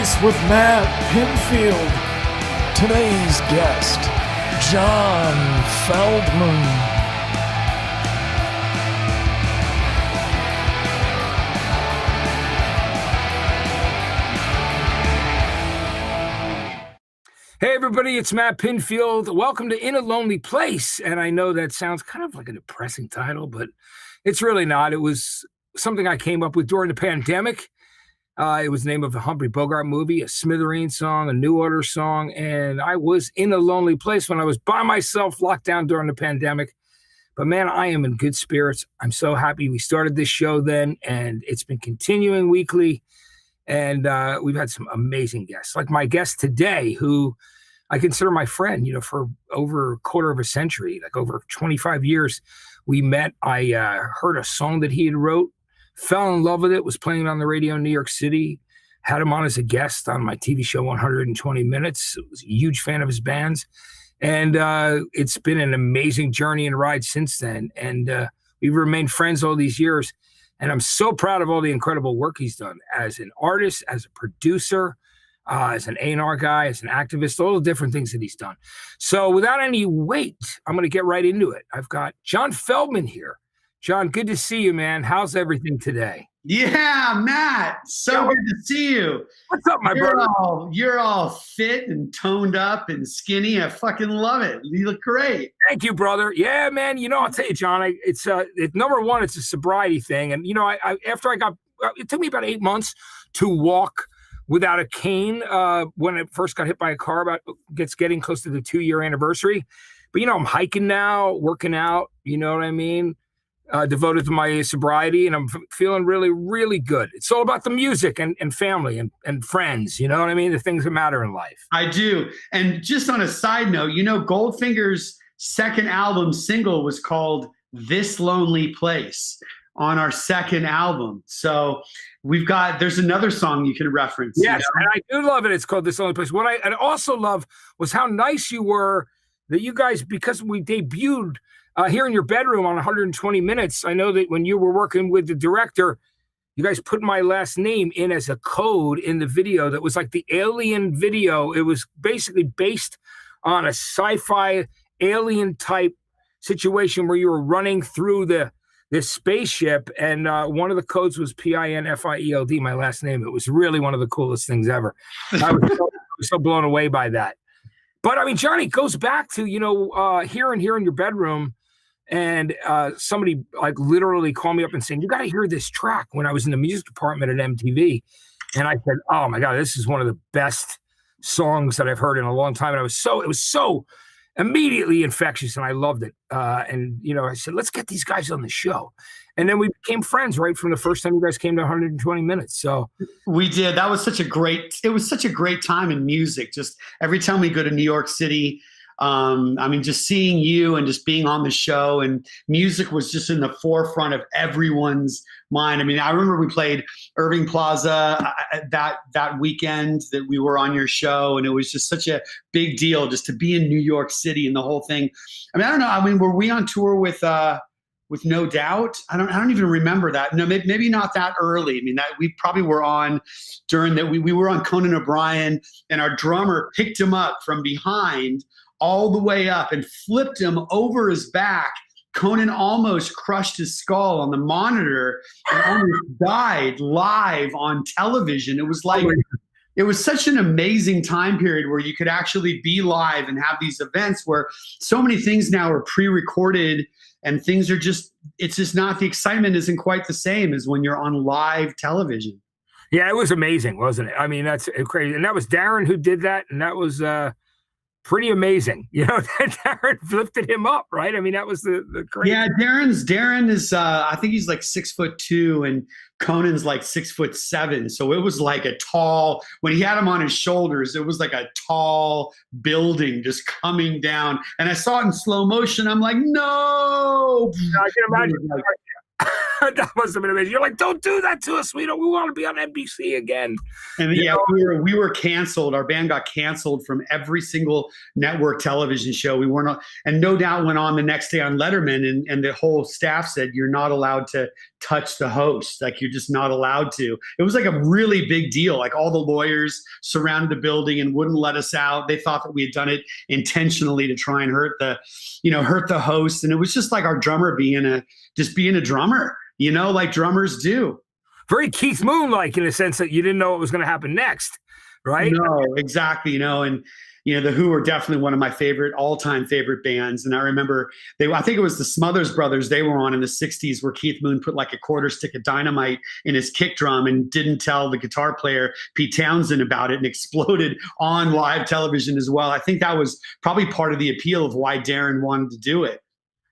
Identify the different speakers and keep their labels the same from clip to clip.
Speaker 1: Place with Matt Pinfield. Today's guest, John Feldmann.
Speaker 2: Hey everybody, it's Matt Pinfield. Welcome to In a Lonely Place. And I know that sounds kind of like a depressing title, but it's really not. It was something I came up with during the pandemic. It was the name of a Humphrey Bogart movie, a Smithereens song, a New Order song. And I was in a lonely place when I was by myself, locked down during the pandemic. But man, I am in good spirits. I'm so happy we started this show then, and it's been continuing weekly. And we've had some amazing guests, like my guest today, who I consider my friend, for over a quarter of a century, like over 25 years. We met. I heard a song that he had wrote, fell in love with it, was playing on the radio in New York City, had him on as a guest on my TV show 120 Minutes. I was a huge fan of his bands. And it's been an amazing journey and ride since then. And we've remained friends all these years. And I'm so proud of all the incredible work he's done as an artist, as a producer, as an A&R guy, as an activist, all the different things that he's done. So without any wait, I'm going to get right into it. I've got John Feldmann here. John, good to see you, man. How's everything today?
Speaker 3: Yeah, Matt. So good to see you.
Speaker 2: What's up, my brother?
Speaker 3: You're all fit and toned up and skinny. I fucking love it. You look great.
Speaker 2: Thank you, brother. Yeah, man. I'll tell you, John, it's number one, it's a sobriety thing. And, after it took me about 8 months to walk without a cane when I first got hit by a car, getting close to the 2-year anniversary. But, I'm hiking now, working out, you know what I mean? Devoted to my sobriety, and I'm feeling really, really good. It's all about the music and family and friends, you know what I mean? The things that matter in life.
Speaker 3: I do. And just on a side note, Goldfinger's second album single was called This Lonely Place on our second album. So there's another song you can reference.
Speaker 2: Yes, and I do love it. It's called This Lonely Place. What I also love was how nice you were that you guys, because we debuted here in your bedroom on 120 Minutes. I know that when you were working with the director, you guys put my last name in as a code in the video that was like the Alien video. It was basically based on a sci-fi alien type situation where you were running through this spaceship, and one of the codes was PINFIELD, my last name. It was really one of the coolest things ever. I was so blown away by that. But I mean, Johnny, it goes back to, here in your bedroom. And somebody like literally called me up and saying, you got to hear this track, when I was in the music department at MTV. And I said, oh my God, this is one of the best songs that I've heard in a long time. And it was so immediately infectious, and I loved it. And I said, let's get these guys on the show. And then we became friends right from the first time you guys came to 120 Minutes. So
Speaker 3: we did. It was such a great time in music. Just every time we go to New York City, just seeing you and just being on the show, and music was just in the forefront of everyone's mind. I remember we played Irving Plaza that weekend that we were on your show, and it was just such a big deal just to be in New York City and the whole thing. I don't know. Were we on tour with No Doubt? I don't even remember that. No, maybe not that early. That we probably were on during that. We were on Conan O'Brien, and our drummer picked him up from behind all the way up and flipped him over his back. Conan almost crushed his skull on the monitor and almost died live on television. It was like, it was such an amazing time period where you could actually be live and have these events where so many things now are pre-recorded, and things are it's just not, the excitement isn't quite the same as when you're on live television.
Speaker 2: Yeah, it was amazing, wasn't it? That's crazy. And that was Darren who did that. And that was pretty amazing. Darren lifted him up, right? That was the crazy.
Speaker 3: Yeah, Darren is, I think he's like 6'2", and Conan's like 6'7". So it was like a tall, when he had him on his shoulders, it was like a tall building just coming down. And I saw it in slow motion. I'm like, no.
Speaker 2: I can imagine. That must have been amazing. You're like, don't do that to us. We want to be on NBC again.
Speaker 3: And we were canceled. Our band got canceled from every single network television show. We weren't, and No Doubt went on the next day on Letterman, and the whole staff said, you're not allowed to touch the host. Like, you're just not allowed to. It was like a really big deal. Like, all the lawyers surrounded the building and wouldn't let us out. They thought that we had done it intentionally to try and hurt the host. And it was just like our drummer being a drummer, like drummers do.
Speaker 2: Very Keith Moon-like, in a sense that you didn't know what was going to happen next, right?
Speaker 3: No, exactly. And the Who are definitely one of my all-time favorite bands. And I remember I think it was the Smothers Brothers they were on in the 60s, where Keith Moon put like a quarter stick of dynamite in his kick drum and didn't tell the guitar player, Pete Townsend, about it, and exploded on live television as well. I think that was probably part of the appeal of why Darren wanted to do it.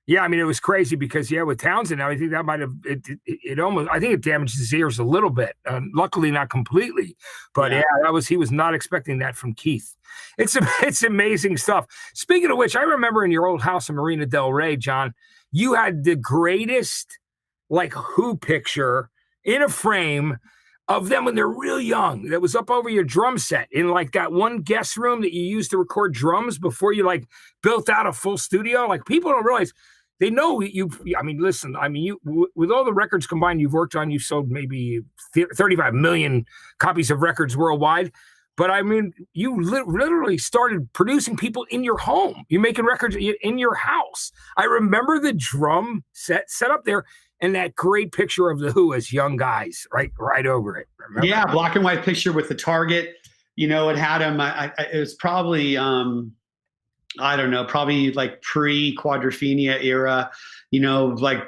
Speaker 2: Yeah, I mean, it was crazy because, with Townsend, I think that might have, it almost, I think it damaged his ears a little bit. Luckily, not completely. But he was not expecting that from Keith. It's amazing stuff. Speaking of which, I remember in your old house in Marina Del Rey, John, you had the greatest, Who picture in a frame of them when they're real young. That was up over your drum set in that one guest room that you used to record drums before you built out a full studio. People don't realize. They know you. I mean, listen. I mean, with all the records combined you've worked on, you've sold maybe 35 million copies of records worldwide. But I mean, you literally started producing people in your home. You're making records in your house. I remember the drum set up there and that great picture of the Who as young guys, right over it. Remember?
Speaker 3: Yeah, black and white picture with the target. It had them. It was probably. I don't know, probably pre-Quadrophenia era,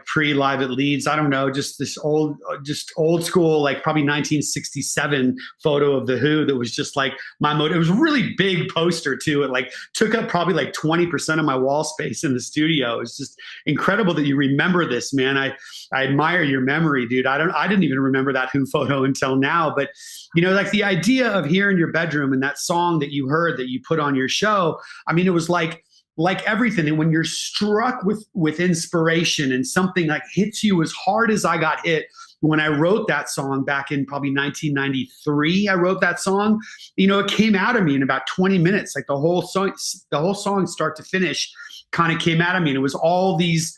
Speaker 3: pre-Live at Leeds. I don't know, just old school, probably 1967 photo of the Who that was just my mode. It was a really big poster too. It took up probably 20% of my wall space in the studio. It's just incredible that you remember this, man. I admire your memory, dude. I didn't even remember that Who photo until now, but the idea of Here in Your Bedroom and that song that you heard that you put on your show, I mean, it was like everything. And when you're struck with inspiration and something hits you as hard as I got hit when I wrote that song back in probably 1993, I wrote that song, it came out of me in about 20 minutes. The whole song start to finish kind of came out of me. And it was all these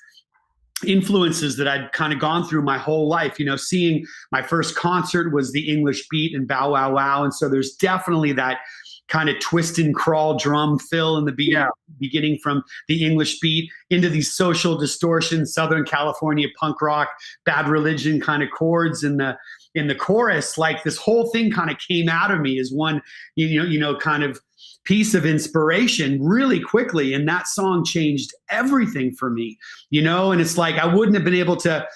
Speaker 3: influences that I'd kind of gone through my whole life. Seeing my first concert was the English Beat and Bow Wow Wow. And so there's definitely that kind of twist and crawl drum fill in the beginning from the English Beat into these Social Distortion, Southern California punk rock, Bad Religion kind of chords in the chorus. This whole thing kind of came out of me as one, kind of piece of inspiration really quickly. And that song changed everything for me, and it's I wouldn't have been able to,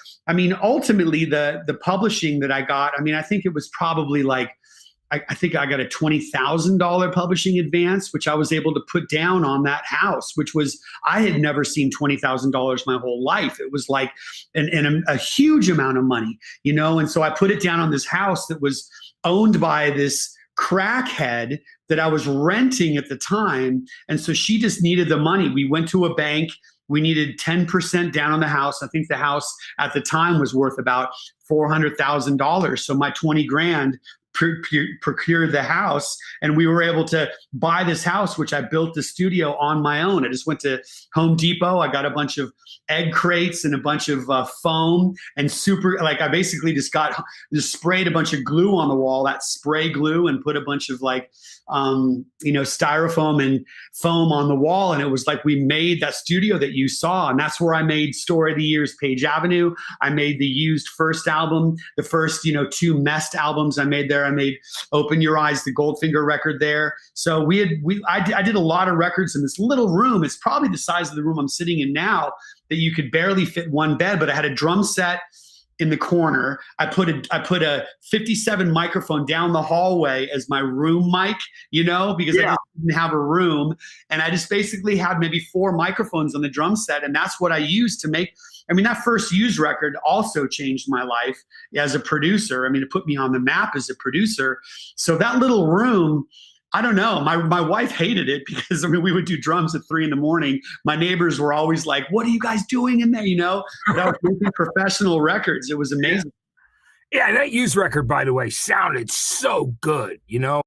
Speaker 3: ultimately the publishing that I got, I think it was probably I think I got a $20,000 publishing advance, which I was able to put down on that house, which was, I had never seen $20,000 my whole life. It was a huge amount of money, and so I put it down on this house that was owned by this crackhead that I was renting at the time. And so she just needed the money. We went to a bank. We needed 10% down on the house. I think the house at the time was worth about $400,000. So my 20 grand procured the house, and we were able to buy this house, which I built the studio on my own. I just went to Home Depot. I got a bunch of egg crates and a bunch of foam and I basically just sprayed a bunch of glue on the wall, that spray glue, and put a bunch of styrofoam and foam on the wall. And it was we made that studio that you saw. And that's where I made Story of the Year's Page Avenue. I made the Used first album, the first, 2 Messed albums I made there. I made Open Your Eyes, the Goldfinger record there. So I did a lot of records in this little room. It's probably the size of the room I'm sitting in now, that you could barely fit one bed, but I had a drum set in the corner. I put a 57 microphone down the hallway as my room mic, because I just didn't have a room. And I just basically had maybe 4 microphones on the drum set. And that's what I used to make. That first Used record also changed my life as a producer. It put me on the map as a producer. So that little room, I don't know. My wife hated it because I mean we would do drums at 3 a.m. My neighbors were always like, "What are you guys doing in there?" You know, but I was making professional records. It was amazing.
Speaker 2: Yeah, that used record, by the way, sounded so good. You know,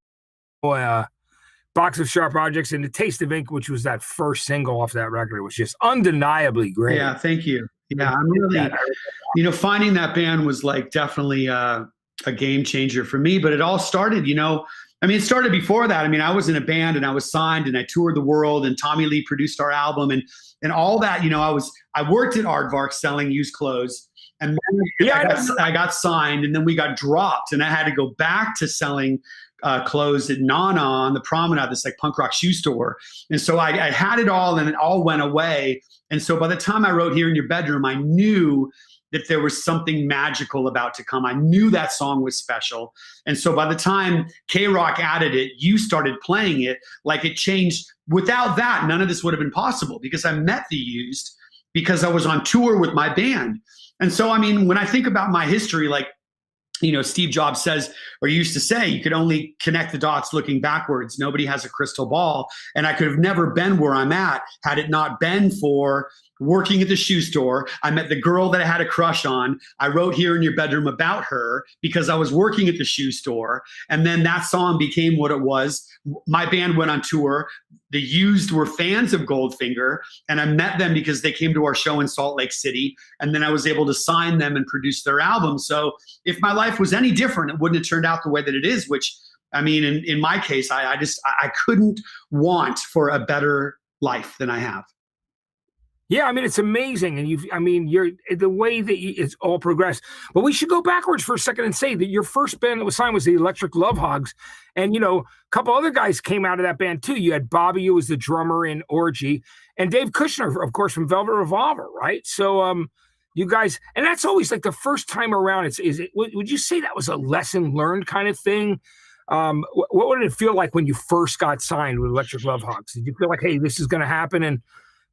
Speaker 2: Box of Sharp Objects and The Taste of Ink, which was that first single off that record, was just undeniably great.
Speaker 3: Yeah, thank you. Yeah, I'm really, finding that band was like definitely a game changer for me. But it all started, it started before that. I mean, I was in a band and I was signed and I toured the world and Tommy Lee produced our album and all that. I worked at Aardvark selling used clothes. And then I got signed and then we got dropped and I had to go back to selling clothes at Nana on the Promenade, this like punk rock shoe store. And so I had it all and it all went away. And so by the time I wrote Here in Your Bedroom, I knew that there was something magical about to come. I knew that song was special. And so by the time K-Rock added it, you started playing it, like it changed. Without that, none of this would have been possible because I met the Used because I was on tour with my band. And so, I mean, when I think about my history, like, Steve Jobs says, or used to say, you could only connect the dots looking backwards. Nobody has a crystal ball. And I could have never been where I'm at had it not been for working at the shoe store. I met the girl that I had a crush on. I wrote Here in Your Bedroom about her because I was working at the shoe store. And then that song became what it was. My band went on tour. The Used were fans of Goldfinger, and I met them because they came to our show in Salt Lake City. And then I was able to sign them and produce their album. So if my life was any different, it wouldn't have turned out the way that it is, which, I mean, in my case, I couldn't want for a better life than I have.
Speaker 2: Yeah, I mean, it's amazing. And you're the way that it's all progressed. But we should go backwards for a second and say that your first band that was signed was the Electric Love Hogs. And, a couple other guys came out of that band too. You had Bobby, who was the drummer in Orgy, and Dave Kushner, of course, from Velvet Revolver, right? So you guys, and that's always like the first time around. Would you say that was a lesson learned kind of thing? What did it feel like when you first got signed with Electric Love Hogs? Did you feel like, hey, this is going to happen? And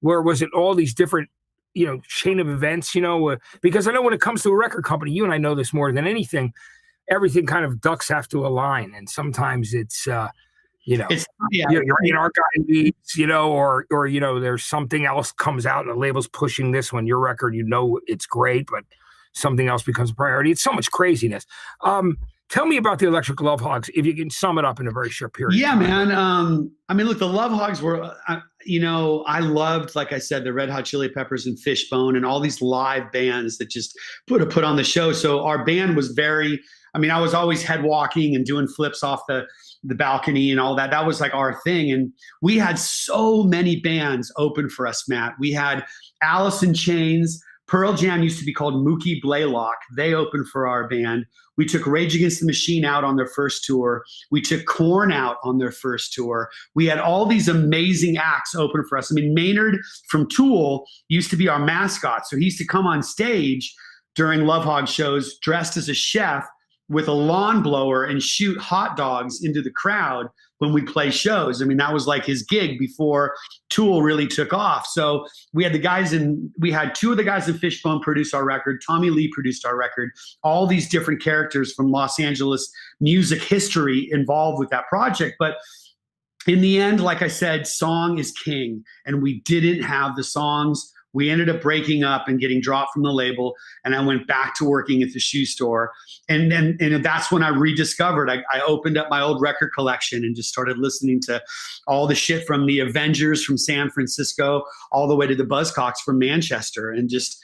Speaker 2: where was it all these different, chain of events, because I know when it comes to a record company, you and I know this more than anything, everything kind of ducks have to align. And sometimes it's, you're in our guy leads, or, there's something else comes out and the label's pushing this one, your record, it's great, but something else becomes a priority. It's so much craziness. Tell me about the Electric Love Hogs, if you can sum it up in a very short period.
Speaker 3: Yeah, man. Look, the Love Hogs were, I loved, like I said, the Red Hot Chili Peppers and Fishbone and all these live bands that just put on the show. So our band was I was always head walking and doing flips off the balcony and all that. That was like our thing. And we had so many bands open for us, Matt. We had Alice in Chains. Pearl Jam used to be called Mookie Blaylock. They opened for our band. We took Rage Against the Machine out on their first tour. We took Korn out on their first tour. We had all these amazing acts open for us. I mean, Maynard from Tool used to be our mascot. So he used to come on stage during Love Hog shows dressed as a chef with a lawn blower and shoot hot dogs into the crowd when we play shows. I mean, that was like his gig before Tool really took off. So we had two of the guys in Fishbone produce our record. Tommy Lee produced our record. All these different characters from Los Angeles music history involved with that project. But in the end, like I said, song is king. And we didn't have the songs. We ended up breaking up and getting dropped from the label. And I went back to working at the shoe store. And that's when I rediscovered. I opened up my old record collection and just started listening to all the shit from the Avengers from San Francisco all the way to the Buzzcocks from Manchester. And just,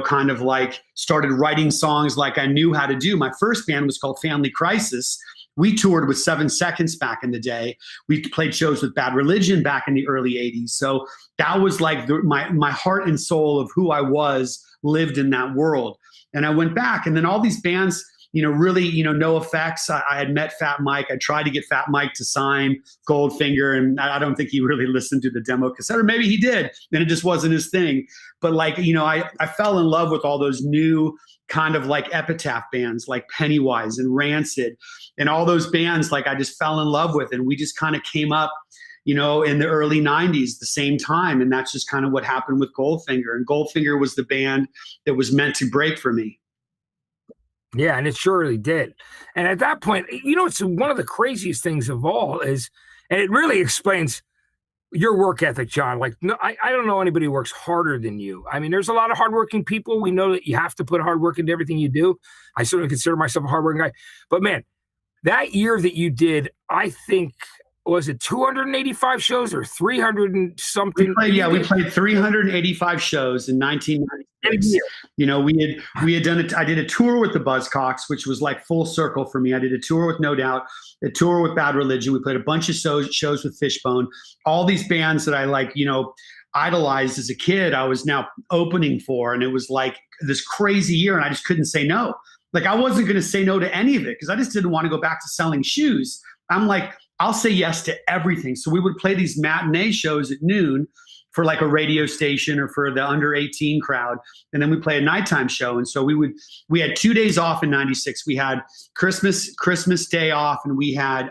Speaker 3: kind of like started writing songs like I knew how to do. My first band was called Family Crisis. We toured with 7 Seconds back in the day. We played shows with Bad Religion back in the early 80s. So that was like my heart and soul of who I was lived in that world. And I went back, and then all these bands, really, No Effects. I had met Fat Mike. I tried to get Fat Mike to sign Goldfinger, and I don't think he really listened to the demo cassette, or maybe he did, and it just wasn't his thing. But like, I fell in love with all those new kind of like epitaph bands like Pennywise and Rancid and all those bands like I just fell in love with. And we just kind of came up, in the early 90s, the same time. And that's just kind of what happened with Goldfinger. And Goldfinger was the band that was meant to break for me.
Speaker 2: Yeah, and it surely did. And at that point, it's one of the craziest things of all is And it really explains your work ethic, John. Like, no, I don't know anybody who works harder than you. I mean, there's a lot of hardworking people. We know that you have to put hard work into everything you do. I certainly consider myself a hardworking guy. But man, that year that you did, I think, was it 285 shows or 300 and something?
Speaker 3: We played 385 shows in 1996. You know, we had done it. I did a tour with the Buzzcocks, which was like full circle for me. I did a tour with No Doubt, a tour with Bad Religion. We played a bunch of shows with Fishbone. All these bands that I like, you know, idolized as a kid, I was now opening for, and it was like this crazy year, and I just couldn't say no. Like, I wasn't going to say no to any of it because I just didn't want to go back to selling shoes. I'm like, I'll say yes to everything. So we would play these matinee shows at noon for like a radio station or for the under 18 crowd. And then we play a nighttime show. And so we had 2 days off in 96. We had Christmas Day off, and we had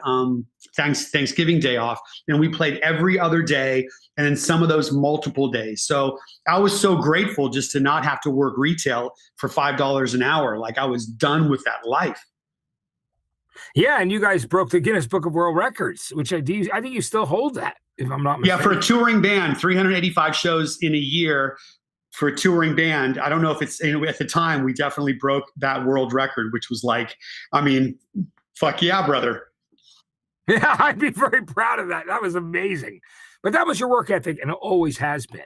Speaker 3: Thanksgiving Day off. And we played every other day, and then some of those multiple days. So I was so grateful just to not have to work retail for $5 an hour. Like, I was done with that life.
Speaker 2: Yeah, and you guys broke the Guinness Book of World Records, which I think you still hold that, if I'm not mistaken.
Speaker 3: Yeah, for a touring band, 385 shows in a year for a touring band. I don't know if it's, you know, at the time, we definitely broke that world record, which was like, I mean, fuck yeah, brother.
Speaker 2: Yeah, I'd be very proud of that. That was amazing. But that was your work ethic, and it always has been.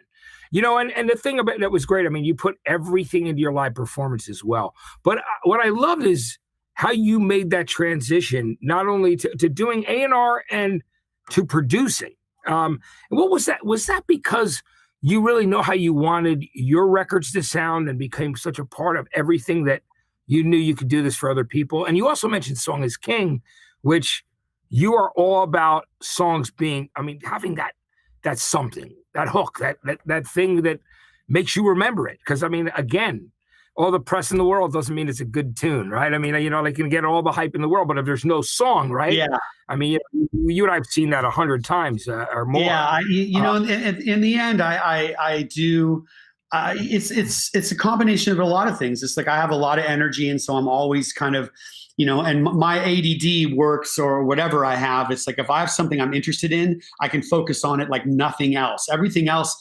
Speaker 2: You know, and the thing about that was great. I mean, you put everything into your live performance as well. But what I love is how you made that transition, not only to doing A&R and to producing. And what was that? Was that because you really know how you wanted your records to sound and became such a part of everything that you knew you could do this for other people? And you also mentioned Song is King, which you are all about songs being, I mean, having that something, that hook, that thing that makes you remember it. Because, I mean, again, all the press in the world doesn't mean it's a good tune, right? I mean, you know, they can get all the hype in the world, but if there's no song, right?
Speaker 3: Yeah.
Speaker 2: I mean, you and I've seen that 100 times or more.
Speaker 3: Yeah, you know, in the end, I do. It's a combination of a lot of things. It's like I have a lot of energy, and so I'm always kind of, you know, and my ADD works or whatever I have. It's like if I have something I'm interested in, I can focus on it like nothing else. Everything else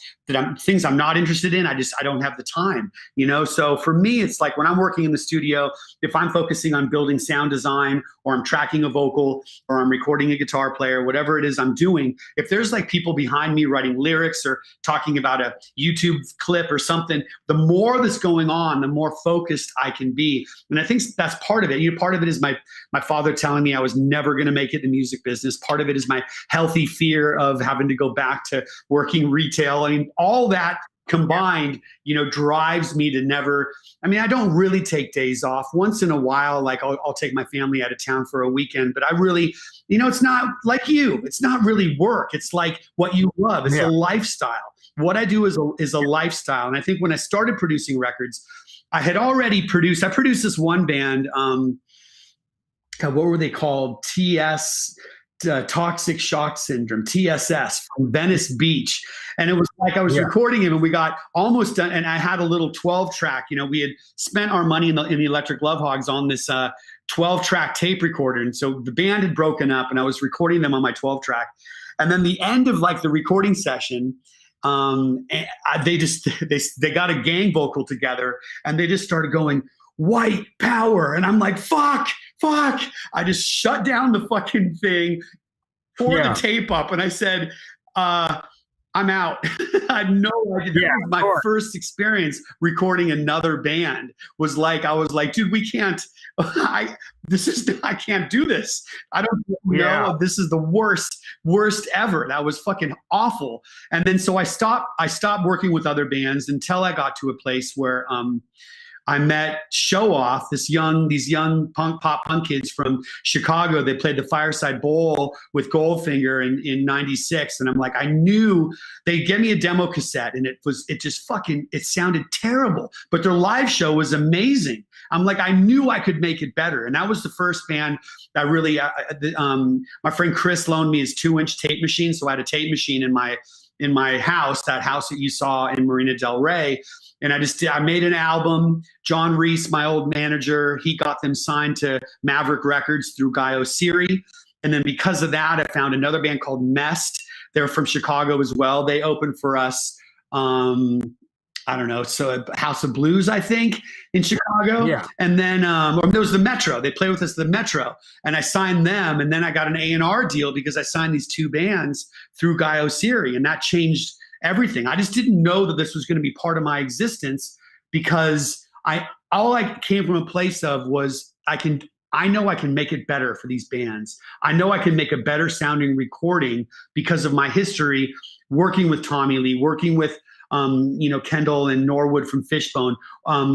Speaker 3: things I'm not interested in, I don't have the time, you know? So for me, it's like when I'm working in the studio, if I'm focusing on building sound design, or I'm tracking a vocal, or I'm recording a guitar player, whatever it is I'm doing, if there's like people behind me writing lyrics or talking about a YouTube clip or something, the more that's going on, the more focused I can be. And I think that's part of it. You know, part of it is my father telling me I was never going to make it in the music business. Part of it is my healthy fear of having to go back to working retail. I mean, all that combined, you know, drives me to never, I mean, I don't really take days off. Once in a while, like I'll take my family out of town for a weekend, but I really, you know, it's not like you, it's not really work. It's like what you love. It's a lifestyle. What I do is a lifestyle. And I think when I started producing records, I produced this one band, God, what were they called? Toxic Shock Syndrome, TSS, from Venice Beach. And it was like I was recording him, and we got almost done, and I had a little 12-track. You know, we had spent our money in the Electric Love Hogs on this 12-track tape recorder. And so the band had broken up, and I was recording them on my 12-track. And then the end of like the recording session, they got a gang vocal together, and they just started going, "White power." And I'm like, fuck. I just shut down the fucking thing, tore the tape up, and I said, I'm out. I had no idea. That was my first experience recording another band. I was like, dude, we can't, I can't do this. I don't know. This is the worst ever. That was fucking awful. And then so I stopped working with other bands until I got to a place where, I met Show Off, these young pop punk kids from Chicago. They played the Fireside Bowl with Goldfinger in 96. And I'm like, I knew they gave me a demo cassette, and it sounded terrible, but their live show was amazing. I'm like, I knew I could make it better. And that was the first band that really, my friend Chris loaned me his 2-inch tape machine. So I had a tape machine in my house, that house that you saw in Marina Del Rey. And I made an album. John Reese, my old manager, he got them signed to Maverick Records through Guy Osiri. And then because of that, I found another band called Mest. They're from Chicago as well. They opened for us. I don't know, so House of Blues, I think, in Chicago.
Speaker 2: Yeah.
Speaker 3: And then, or there was the Metro. They played with us at the Metro, and I signed them. And then I got an A&R deal because I signed these two bands through Guy Oseary, and that changed everything. I just didn't know that this was going to be part of my existence, because all I came from a place of was I know I can make it better for these bands. I know I can make a better sounding recording because of my history working with Tommy Lee, working with Kendall and Norwood from Fishbone,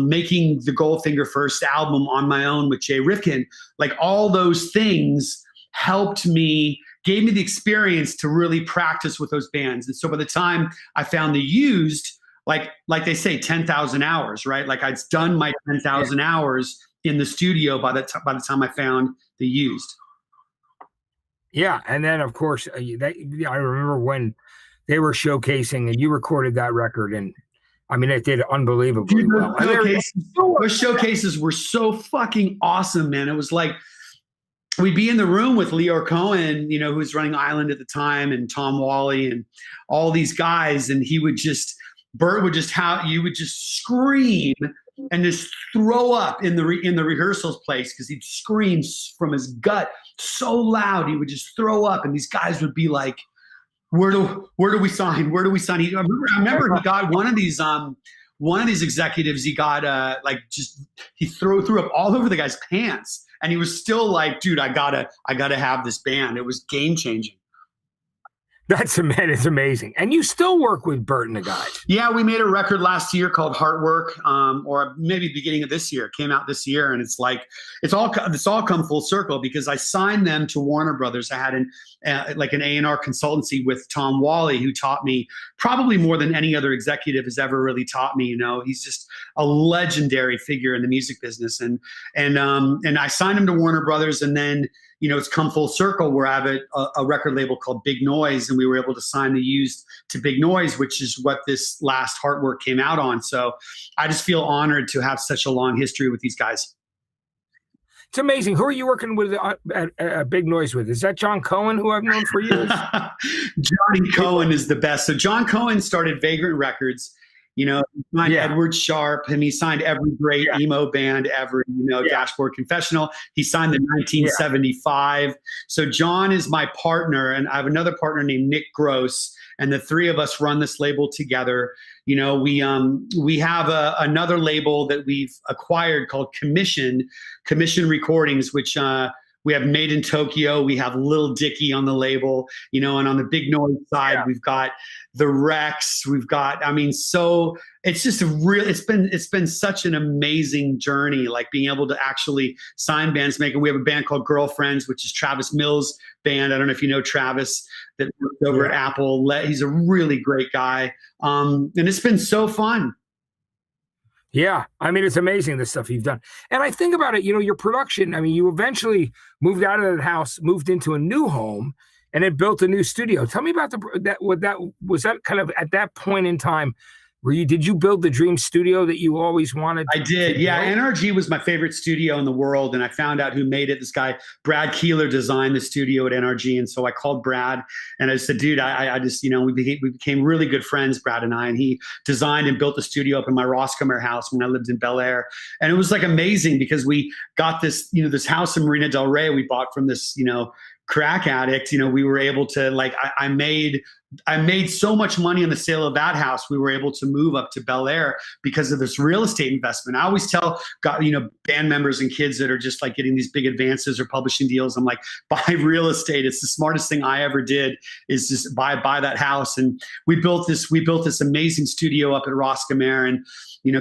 Speaker 3: making the Goldfinger first album on my own with Jay Rifkin. Like, all those things helped me, gave me the experience to really practice with those bands. And so by the time I found the Used, like they say, 10,000 hours, right? Like, I'd done my 10,000 hours in the studio by the time I found the Used.
Speaker 2: Yeah, and then of course I remember when they were showcasing and you recorded that record, and I mean, it did unbelievably well.
Speaker 3: Those showcases were so fucking awesome, man. It was like we'd be in the room with Leor Cohen, who was running Island at the time, and Tom Wally and all these guys, and you would just scream and just throw up in the rehearsals place, because he'd scream from his gut so loud he would just throw up, and these guys would be like, Where do we sign? Where do we sign? I remember he got one of these executives. He got he threw up all over the guy's pants, and he was still like, dude, I gotta have this band. It was game changing.
Speaker 2: It's amazing. And you still work with Bert and the guys.
Speaker 3: Yeah, we made a record last year called Heartwork, or maybe beginning of this year. It came out this year, and it's all come full circle, because I signed them to Warner Brothers. I had an A&R consultancy with Tom Wally, who taught me probably more than any other executive has ever really taught me. He's just a legendary figure in the music business, and I signed him to Warner Brothers, and then it's come full circle where I have a record label called Big Noise, and we were able to sign the Used to Big Noise, which is what this last Heartwork came out on. So I just feel honored to have such a long history with these guys.
Speaker 2: It's amazing. Who are you working with at Big Noise with? Is that John Cohen, who I've known for years?
Speaker 3: Johnny Cohen is the best. So John Cohen started Vagrant Records. He signed Edward Sharpe, and he signed every great emo band ever, Dashboard Confessional. He signed the 1975. So John is my partner, and I have another partner named Nick Gross, and the three of us run this label together. We have another label that we've acquired called Commission Recordings, which we have Made in Tokyo. We have Lil Dicky on the label, and on the Big Noise side, we've got the Rex. We've got, so it's just it's been such an amazing journey, like being able to actually sign bands, we have a band called Girlfriends, which is Travis Mills' band. I don't know if you know Travis, that worked over at Apple. He's a really great guy. And it's been so fun.
Speaker 2: Yeah. It's amazing, the stuff you've done. And I think about it, your production, you eventually moved out of that house, moved into a new home, and then built a new studio. Tell me about was that kind of at that point in time, did you build the dream studio that you always wanted?
Speaker 3: I did. Yeah. NRG was my favorite studio in the world. And I found out who made it. This guy, Brad Keeler, designed the studio at NRG. And so I called Brad and I said, dude, I just, we became really good friends, Brad and I, and he designed and built the studio up in my Roscommare house when I lived in Bel Air. And it was like amazing, because we got this, this house in Marina Del Rey we bought from this, crack addict. We were able to I made so much money on the sale of that house. We were able to move up to Bel Air because of this real estate investment. I always tell band members and kids that are just like getting these big advances or publishing deals, I'm like, buy real estate. It's the smartest thing I ever did, is just buy that house. And we built this amazing studio up at Roscommare, and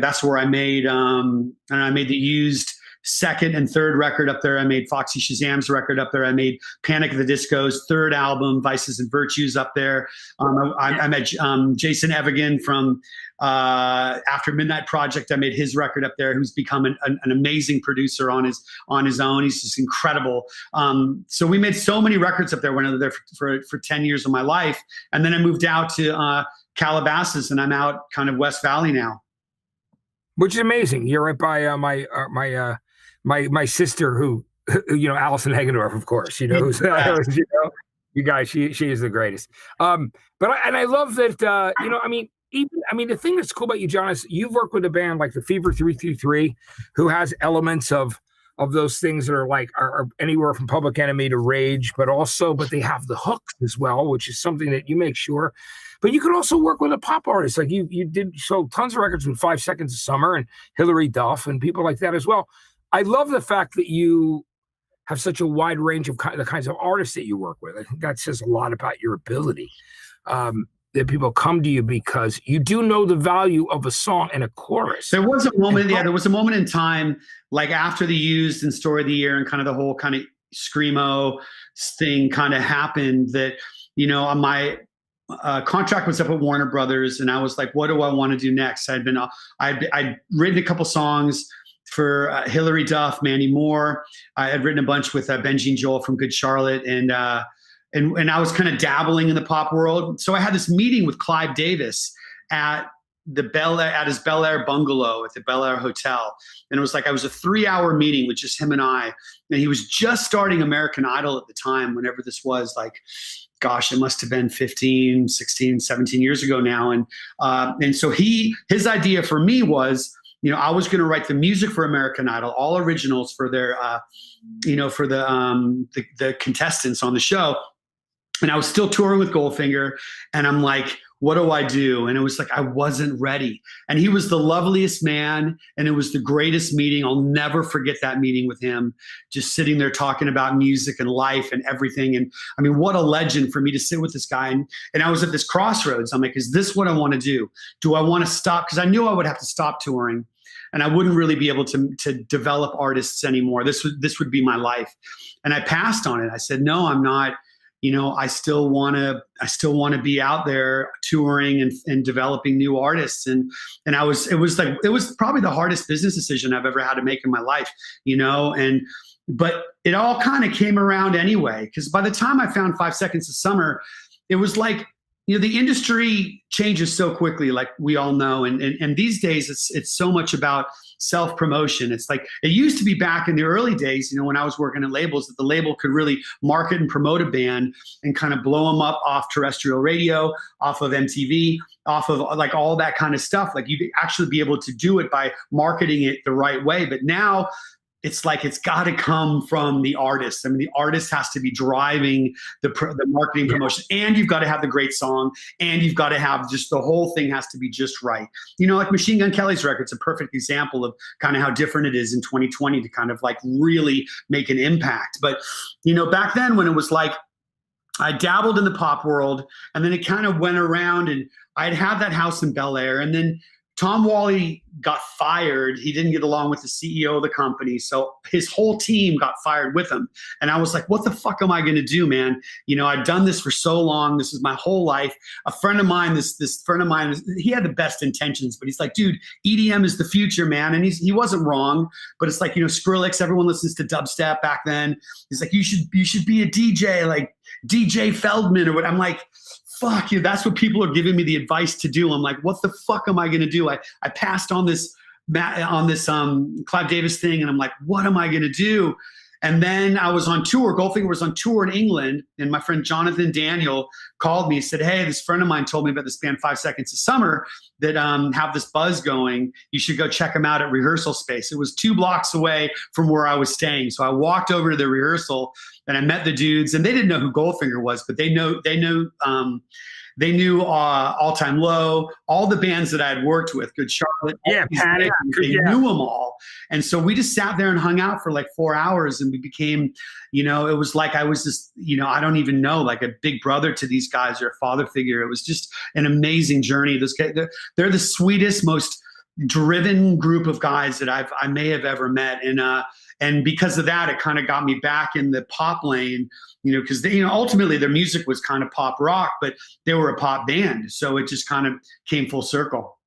Speaker 3: that's where I made the Used second and third record up there. I made Foxy Shazam's record up there. I made Panic at the Disco's third album, Vices and Virtues, up there. I met Jason Evigan from After Midnight Project. I made his record up there, who's become an amazing producer on his own. He's just incredible. So we made so many records up there. Went over there for 10 years of my life. And then I moved out to Calabasas, and I'm out kind of West Valley now.
Speaker 2: Which is amazing. You're right by my sister, who Alison Hagendorf, of course, you guys, she is the greatest. I love that, the thing that's cool about you, John, is you've worked with a band like the Fever 333, who has elements of those things that are anywhere from Public Enemy to Rage, but they have the hooks as well, which is something that you make sure. But you could also work with a pop artist. Like you did sold tons of records with 5 Seconds of Summer and Hilary Duff and people like that as well. I love the fact that you have such a wide range of the kinds of artists that you work with. I think that says a lot about your ability. That people come to you because you do know the value of a song and a chorus.
Speaker 3: There was a moment, there was a moment in time, like after the Used and Story of the Year and kind of the whole kind of screamo thing kind of happened, that, my contract was up at Warner Brothers, and I was like, what do I want to do next? I'd written a couple songs for Hilary Duff, Mandy Moore. I had written a bunch with Benji and Joel from Good Charlotte, and I was kind of dabbling in the pop world. So I had this meeting with Clive Davis at his Bel Air bungalow at the Bel Air Hotel. And it was a 3-hour meeting with just him and I. And he was just starting American Idol at the time, whenever this was, gosh, it must have been 15, 16, 17 years ago now. And so his idea for me was, I was going to write the music for American Idol, all originals for their, for the contestants on the show. And I was still touring with Goldfinger, and I'm like, what do I do? And it was I wasn't ready. And he was the loveliest man, and it was the greatest meeting. I'll never forget that meeting with him, just sitting there talking about music and life and everything. And I mean, what a legend for me to sit with this guy. And I was at this crossroads. I'm like, is this what I want to do? Do I want to stop? Because I knew I would have to stop touring, and I wouldn't really be able to develop artists anymore. This would be my life. And I passed on it. I said, no, I'm not. I still want to be out there touring and developing new artists. And it was probably the hardest business decision I've ever had to make in my life, but it all kind of came around anyway. Cause by the time I found 5 Seconds of Summer, it was the industry changes so quickly, like we all know. And these days it's so much about self-promotion. It's it used to be back in the early days, when I was working at labels, that the label could really market and promote a band and kind of blow them up off terrestrial radio, off of MTV, off of all that kind of stuff. You'd actually be able to do it by marketing it the right way. But now it's it's got to come from the artist. I mean, the artist has to be driving the marketing promotion, and you've got to have the great song, and you've got to have just the whole thing has to be just right. Machine Gun Kelly's record's a perfect example of kind of how different it is in 2020 to kind of really make an impact. But, back then when it was I dabbled in the pop world, and then it kind of went around, and I'd have that house in Bel Air, and then Tom Wally got fired. He didn't get along with the CEO of the company. So his whole team got fired with him. And I was like, what the fuck am I going to do, man? I've done this for so long. This is my whole life. A friend of mine, this friend of mine, he had the best intentions, but he's like, dude, EDM is the future, man. And he wasn't wrong, but it's Skrillex, everyone listens to dubstep back then. He's like, you should be a DJ, like DJ Feldmann or what. I'm like, fuck you. That's what people are giving me the advice to do. I'm like, what the fuck am I going to do? I passed on this Clive Davis thing, and I'm like, what am I going to do? And then I was on tour. Goldfinger was on tour in England, and my friend Jonathan Daniel called me and said, hey, this friend of mine told me about this band 5 Seconds of Summer that have this buzz going. You should go check them out at rehearsal space. It was 2 blocks away from where I was staying. So I walked over to the rehearsal, and I met the dudes, and they didn't know who Goldfinger was, but they knew All Time Low, all the bands that I had worked with, Good Charlotte.
Speaker 2: Yeah, Panic.
Speaker 3: They knew them all. And so we just sat there and hung out for 4 hours, and we became, it was I was just, I don't even know, a big brother to these guys or a father figure. It was just an amazing journey. Those guys, they're the sweetest, most driven group of guys that I may have ever met. And because of that, it kind of got me back in the pop lane, because ultimately their music was kind of pop rock, but they were a pop band. So it just kind of came full circle.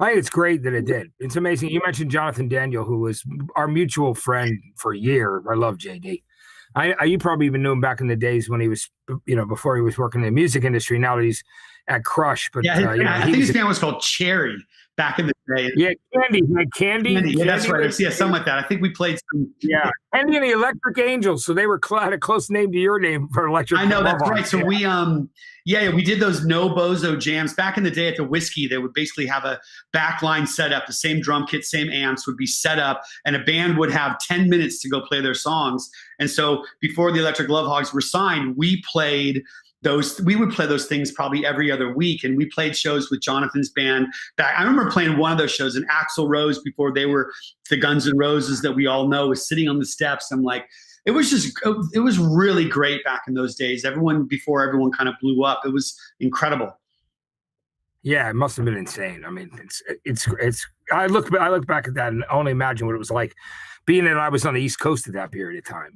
Speaker 2: I think it's great that it did. It's amazing. You mentioned Jonathan Daniel, who was our mutual friend for a year. I love JD. You probably even knew him back in the days when he was, before he was working in the music industry. Now that he's at Crush. But
Speaker 3: I think his band was called Cherry. back in the day.
Speaker 2: Yeah, Candy. Like Candy.
Speaker 3: Yeah, that's
Speaker 2: Candy
Speaker 3: right. Yeah, something like that. I think we played some.
Speaker 2: Yeah, Candy and the Electric Angels. So they were had a close name to your name for Electric.
Speaker 3: I know, that's
Speaker 2: Love
Speaker 3: right.
Speaker 2: Arms.
Speaker 3: So we did those no bozo jams back in the day at the Whiskey. They would basically have a backline set up, the same drum kit, same amps would be set up, and a band would have 10 minutes to go play their songs. And so before the Electric Love Hogs were signed, we would play those things probably every other week. And we played shows with Jonathan's band back. I remember playing one of those shows, and Axl Rose, before they were the Guns N' Roses that we all know, was sitting on the steps. I'm like, it was really great back in those days. Before everyone kind of blew up. It was incredible.
Speaker 2: Yeah, it must have been insane. I mean, it's I look back at that and only imagine what it was like being that I was on the East Coast at that period of time,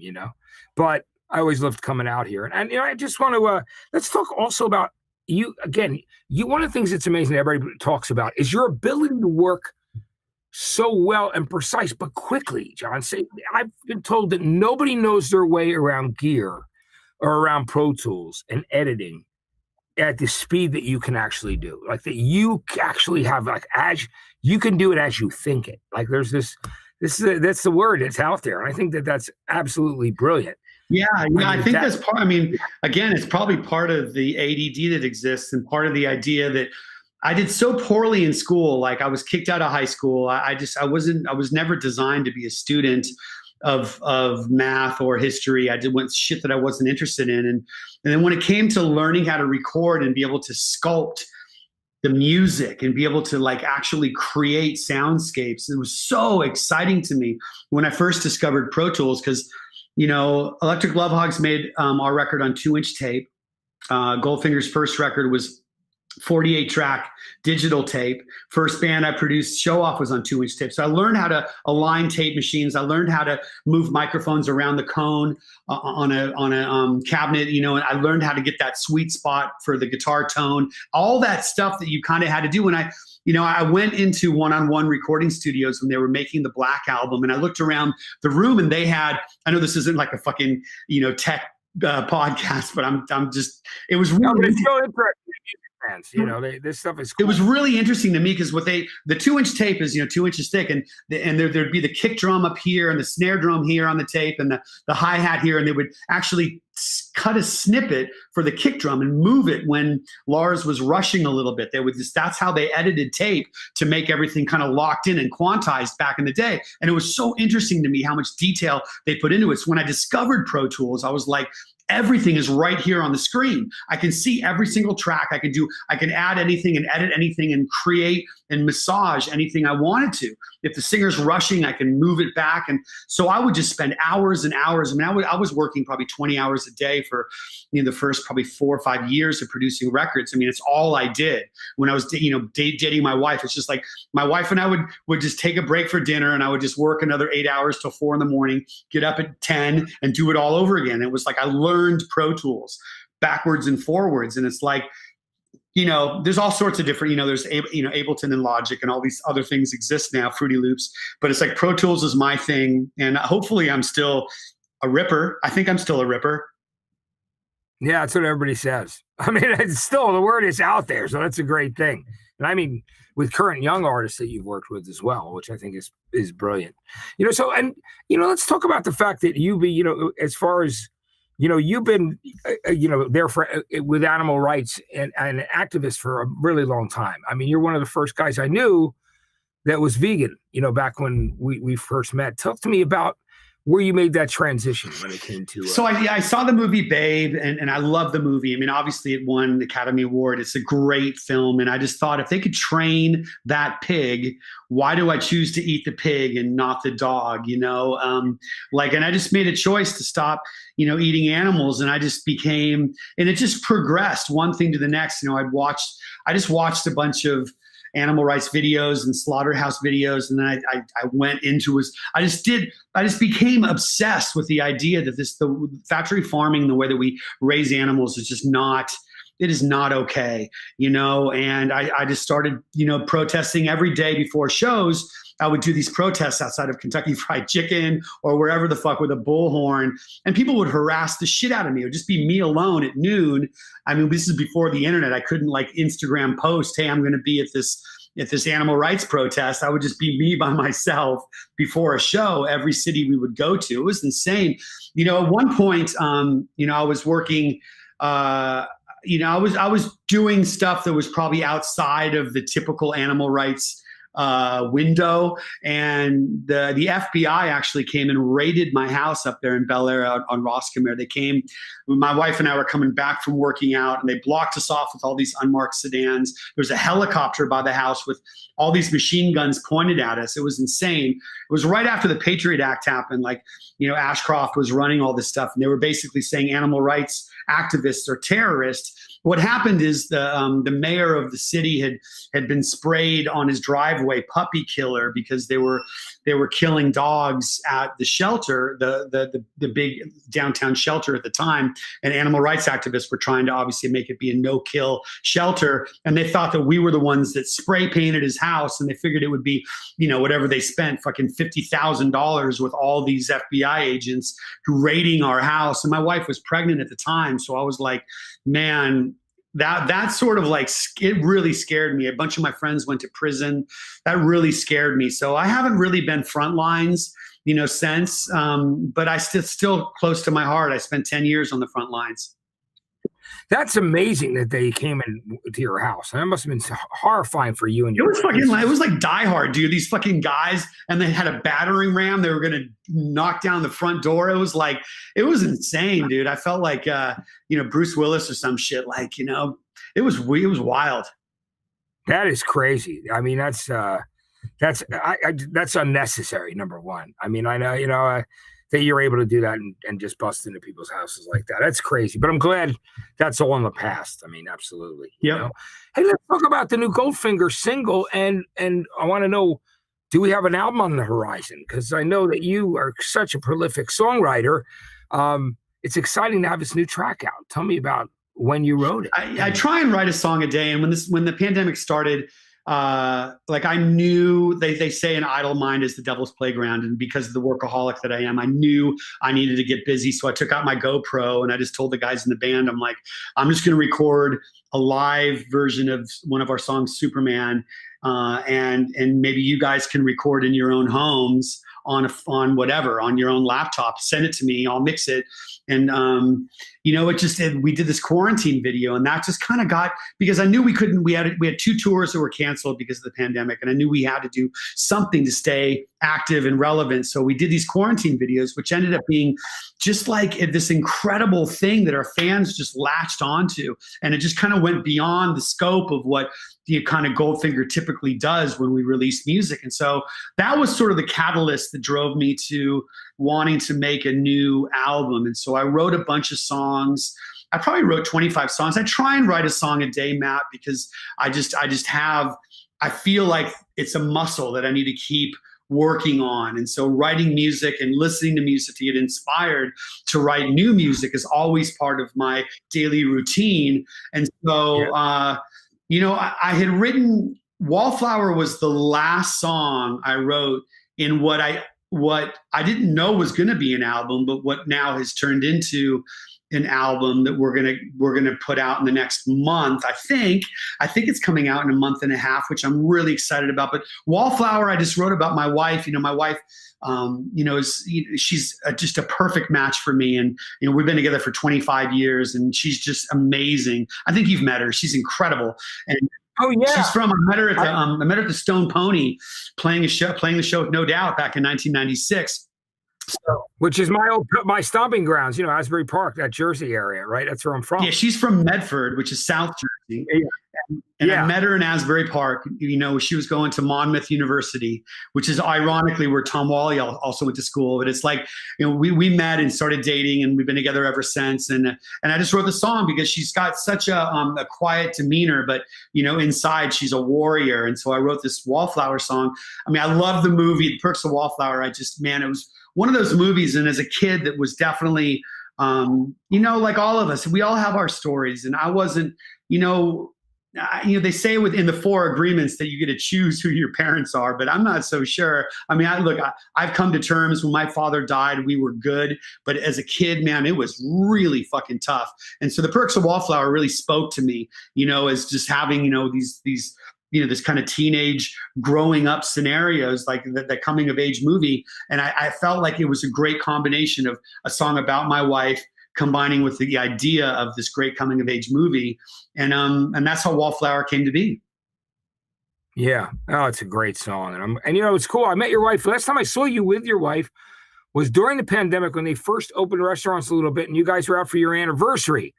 Speaker 2: but I always loved coming out here. And I just want to, let's talk also about you again. One of the things that's amazing that everybody talks about is your ability to work so well and precise, but quickly, John. I've been told that nobody knows their way around gear or around Pro Tools and editing at the speed that you can actually do. Like that you actually have, as you can do it as you think it. Like there's that's the word that's out there. And I think that that's absolutely brilliant.
Speaker 3: Yeah, I think that's part. I mean, again, it's probably part of the ADD that exists, and part of the idea that I did so poorly in school. Like I was kicked out of high school. I was never designed to be a student of math or history. I did shit that I wasn't interested in, and then when it came to learning how to record and be able to sculpt the music and be able to actually create soundscapes, it was so exciting to me when I first discovered Pro Tools, because Electric Love Hogs made our record on 2-inch tape. Goldfinger's first record was 48 track digital tape. First band I produced, Show Off, was on 2-inch tape. So I learned how to align tape machines. I learned how to move microphones around the cone on a cabinet, and I learned how to get that sweet spot for the guitar tone, all that stuff that you kind of had to do. When I went into one-on-one recording studios when they were making the Black album, and I looked around the room, and they had, I know this isn't like a fucking, tech podcast, but it was really,
Speaker 2: but it's so interesting. Fans, this stuff is cool.
Speaker 3: It was really interesting to me because the 2-inch tape is 2 inches thick, and there'd be the kick drum up here and the snare drum here on the tape and the hi-hat here, and they would actually cut a snippet for the kick drum and move it when Lars was rushing a little bit. That's how they edited tape to make everything kind of locked in and quantized back in the day. And it was so interesting to me how much detail they put into it. So when I discovered Pro Tools, I was like, everything is right here on the screen. I can see every single track. I can add anything and edit anything and create and massage anything I wanted to. If the singer's rushing, I can move it back. And so I would just spend hours and hours. I mean, I was working probably 20 hours a day for the first probably 4 or 5 years of producing records. I mean, it's all I did when I was dating my wife. It's just like my wife and I would just take a break for dinner, and I would just work another 8 hours till 4 a.m, get up at 10 and do it all over again. It was like I learned Pro Tools backwards and forwards. And it's like, there's all sorts of different, there's Ableton and Logic and all these other things exist now, Fruity Loops, but it's like Pro Tools is my thing. And hopefully I'm still a ripper. I think I'm still a ripper.
Speaker 2: Yeah, that's what everybody says. I mean, it's still, the word is out there, so that's a great thing. And I mean, with current young artists that you've worked with as well, which I think is brilliant. Let's talk about the fact that as far as, you've been, there for with animal rights and an activist for a really long time. I mean, you're one of the first guys I knew that was vegan, back when we first met. Talk to me about where you made that transition when it came to.
Speaker 3: So I saw the movie Babe, and I love the movie. I mean, obviously it won the Academy Award. It's a great film. And I just thought, if they could train that pig, why do I choose to eat the pig and not the dog? And I just made a choice to stop, eating animals. And I just became, and it just progressed one thing to the next. I just watched a bunch of animal rights videos and slaughterhouse videos. And then I went into I just became obsessed with the idea that the factory farming, the way that we raise animals is just not, it is not okay, and I just started, protesting every day before shows. I would do these protests outside of Kentucky Fried Chicken or wherever the fuck with a bullhorn, and people would harass the shit out of me. It would just be me alone at noon. I mean, this is before the internet. I couldn't Instagram post, hey, I'm going to be at this at this animal rights protest. I would just be me by myself before a show, every city we would go to. It was insane. At one point, I was working, I was doing stuff that was probably outside of the typical animal rights window, and the FBI actually came and raided my house up there in Bel Air out on Roscommare. They came, my wife and I were coming back from working out, and they blocked us off with all these unmarked sedans. There was a helicopter by the house with all these machine guns pointed at us. It was insane. It was right after the Patriot Act happened. Ashcroft was running all this stuff, and they were basically saying animal rights activists are terrorists. What happened is the mayor of the city had been sprayed on his driveway, puppy killer, because they were killing dogs at the shelter, the big downtown shelter at the time, and animal rights activists were trying to obviously make it be a no-kill shelter, and they thought that we were the ones that spray painted his house, and they figured it would be, whatever they spent, fucking $50,000 with all these FBI agents raiding our house. And my wife was pregnant at the time, so I was like, man, that sort of it really scared me. A bunch of my friends went to prison. That really scared me. So I haven't really been front lines, since, but I still close to my heart. I spent 10 years on the front lines.
Speaker 2: That's amazing that they came in to your house. That must have been horrifying for you and your
Speaker 3: It was like Die Hard, dude. These fucking guys, and they had a battering ram. They were going to knock down the front door. It was insane, dude. I felt like, Bruce Willis or some shit. It was wild.
Speaker 2: That is crazy. I mean, that's unnecessary. Number one. I mean, I know, that you're able to do that and just bust into people's houses like that. That's crazy. But I'm glad that's all in the past. I mean, absolutely.
Speaker 3: Yeah.
Speaker 2: Hey, let's talk about the new Goldfinger single. And I want to know, do we have an album on the horizon? Because I know that you are such a prolific songwriter. It's exciting to have this new track out. Tell me about when you wrote it.
Speaker 3: I try and write a song a day. And when the pandemic started, I knew they say an idle mind is the devil's playground. And because of the workaholic that I am, I knew I needed to get busy. So I took out my GoPro and I just told the guys in the band, I'm like, I'm just going to record a live version of one of our songs, Superman. And maybe you guys can record in your own homes on whatever, on your own laptop, send it to me, I'll mix it. And, we did this quarantine video, and that just kind of got, because I knew we had 2 tours that were canceled because of the pandemic. And I knew we had to do something to stay active and relevant. So we did these quarantine videos, which ended up being just like this incredible thing that our fans just latched onto. And it just kind of went beyond the scope of what the kind of Goldfinger typically does when we release music. And so that was sort of the catalyst that drove me to wanting to make a new album. And so I wrote a bunch of songs. I probably wrote 25 songs. I try and write a song a day, Matt, because I feel like it's a muscle that I need to keep working on. And so writing music and listening to music to get inspired to write new music is always part of my daily routine. And so, I had written, Wallflower was the last song I wrote in what I didn't know was going to be an album, but what now has turned into an album that we're gonna put out in the next month. I think it's coming out in a month and a half, which I'm really excited about. But Wallflower, I just wrote about my wife. My wife, she's just a perfect match for me, and we've been together for 25 years, and she's just amazing. I think you've met her. She's incredible, and
Speaker 2: oh yeah,
Speaker 3: she's from. I met her at the Stone Pony playing the show with No Doubt back in 1996.
Speaker 2: So, which is my stomping grounds, Asbury Park, that Jersey area, right? That's where I'm from.
Speaker 3: Yeah, she's from Medford, which is South Jersey. And I met her in Asbury Park. She was going to Monmouth University, which is ironically where Tom Wally also went to school. But it's like, we met and started dating, and we've been together ever since. And I just wrote the song because she's got such a quiet demeanor, but inside she's a warrior. And so I wrote this Wallflower song. I mean, I love the movie The Perks of Wallflower. it was one of those movies. And as a kid, that was definitely, like all of us, we all have our stories. And I wasn't, they say within the 4 agreements that you get to choose who your parents are, but I'm not so sure. I mean, I've come to terms when my father died, we were good. But as a kid, man, it was really fucking tough. And so The Perks of Wallflower really spoke to me, as just having, these this kind of teenage growing up scenarios, like that coming of age movie. And I felt like it was a great combination of a song about my wife combining with the idea of this great coming of age movie. And that's how Wallflower came to be.
Speaker 2: Yeah. Oh, it's a great song. And it's cool. I met your wife. Last time I saw you with your wife was during the pandemic when they first opened restaurants a little bit, and you guys were out for your anniversary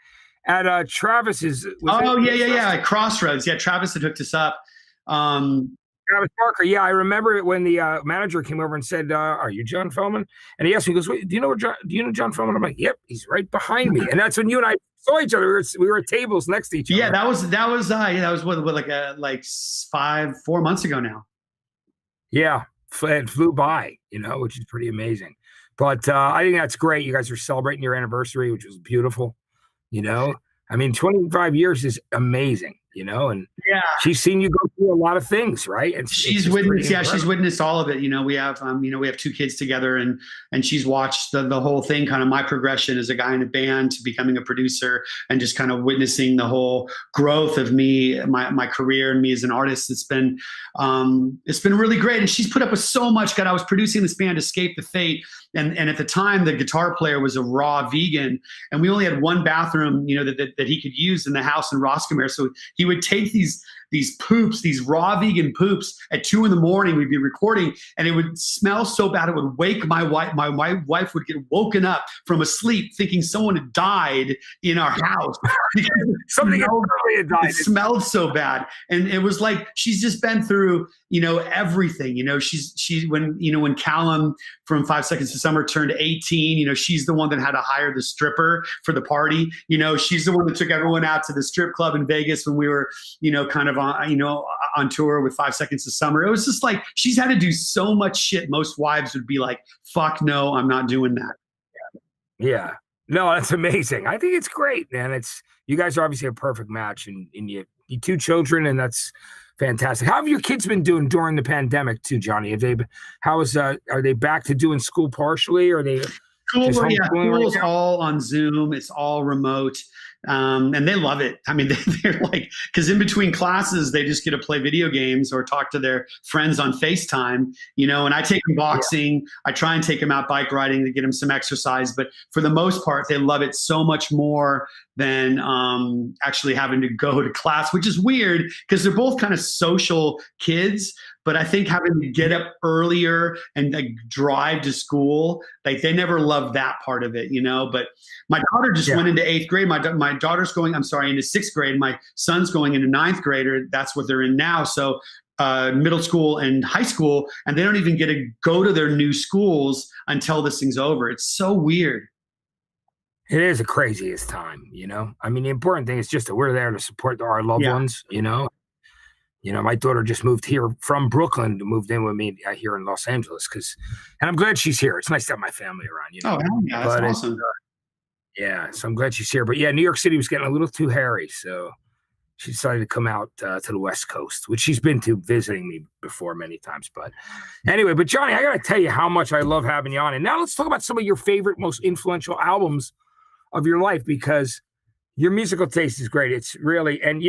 Speaker 2: at Travis's.
Speaker 3: At Crossroads. Yeah, Travis had hooked us up.
Speaker 2: Travis Parker. Yeah, I remember it when the manager came over and said, "Are you John Feldmann?" And he asked me, he goes, "Wait, do you know John Feldmann?" I'm like, "Yep, he's right behind me." And that's when you and I saw each other. We were at tables next to each other.
Speaker 3: Yeah, that was what 4 months ago now.
Speaker 2: Yeah, it flew by, which is pretty amazing. But I think that's great. You guys are celebrating your anniversary, which was beautiful. 25 years is amazing, and she's seen you go through a lot of things, right? And
Speaker 3: she's witnessed all of it. We have 2 kids together, and she's watched the whole thing, kind of my progression as a guy in a band to becoming a producer, and just kind of witnessing the whole growth of me, my career, and me as an artist. It's been really great. And she's put up with so much. God, I was producing this band, Escape the Fate. And at the time, the guitar player was a raw vegan, and we only had one bathroom, that he could use in the house in Roscommare. So he would take these poops, these raw vegan poops at 2 a.m. We'd be recording, and it would smell so bad it would wake my wife. My wife would get woken up from a sleep thinking someone had died in our house.
Speaker 2: Something had died.
Speaker 3: It smelled so bad, and it was like she's just been through everything. When Callum from 5 Seconds to Summer turned 18, she's the one that had to hire the stripper for the party. She's the one that took everyone out to the strip club in Vegas when we were kind of on tour with 5 Seconds to Summer. It was just like she's had to do so much shit. Most wives would be like, "Fuck no, I'm not doing that."
Speaker 2: Yeah. No, that's amazing. I think it's great, man. You guys are obviously a perfect match, and you 2 children, and that's fantastic. How have your kids been doing during the pandemic too, Johnny? Are they back to doing school partially, or are they
Speaker 3: school's all on Zoom, it's all remote. And they love it. I mean, they're like, because in between classes, they just get to play video games or talk to their friends on FaceTime, and I take them boxing. I try and take them out bike riding to get them some exercise. But for the most part, they love it so much more than actually having to go to class, which is weird because they're both kind of social kids. But I think having to get up earlier and drive to school, they never loved that part of it, But my daughter just went into 8th grade. My daughter's going, into 6th grade. My son's going into 9th grade, or that's what they're in now. So middle school and high school, and they don't even get to go to their new schools until this thing's over. It's so weird.
Speaker 2: It is the craziest time, I mean, the important thing is just that we're there to support our loved ones, my daughter just moved here from Brooklyn, moved in with me here in Los Angeles, and I'm glad she's here. It's nice to have my family around,
Speaker 3: Oh, yeah, that's awesome.
Speaker 2: So I'm glad she's here. But yeah, New York City was getting a little too hairy, so she decided to come out to the West Coast, which she's been to visiting me before many times. But anyway, Johnny, I got to tell you how much I love having you on. And now let's talk about some of your favorite, most influential albums of your life, because your musical taste is great. It's really, and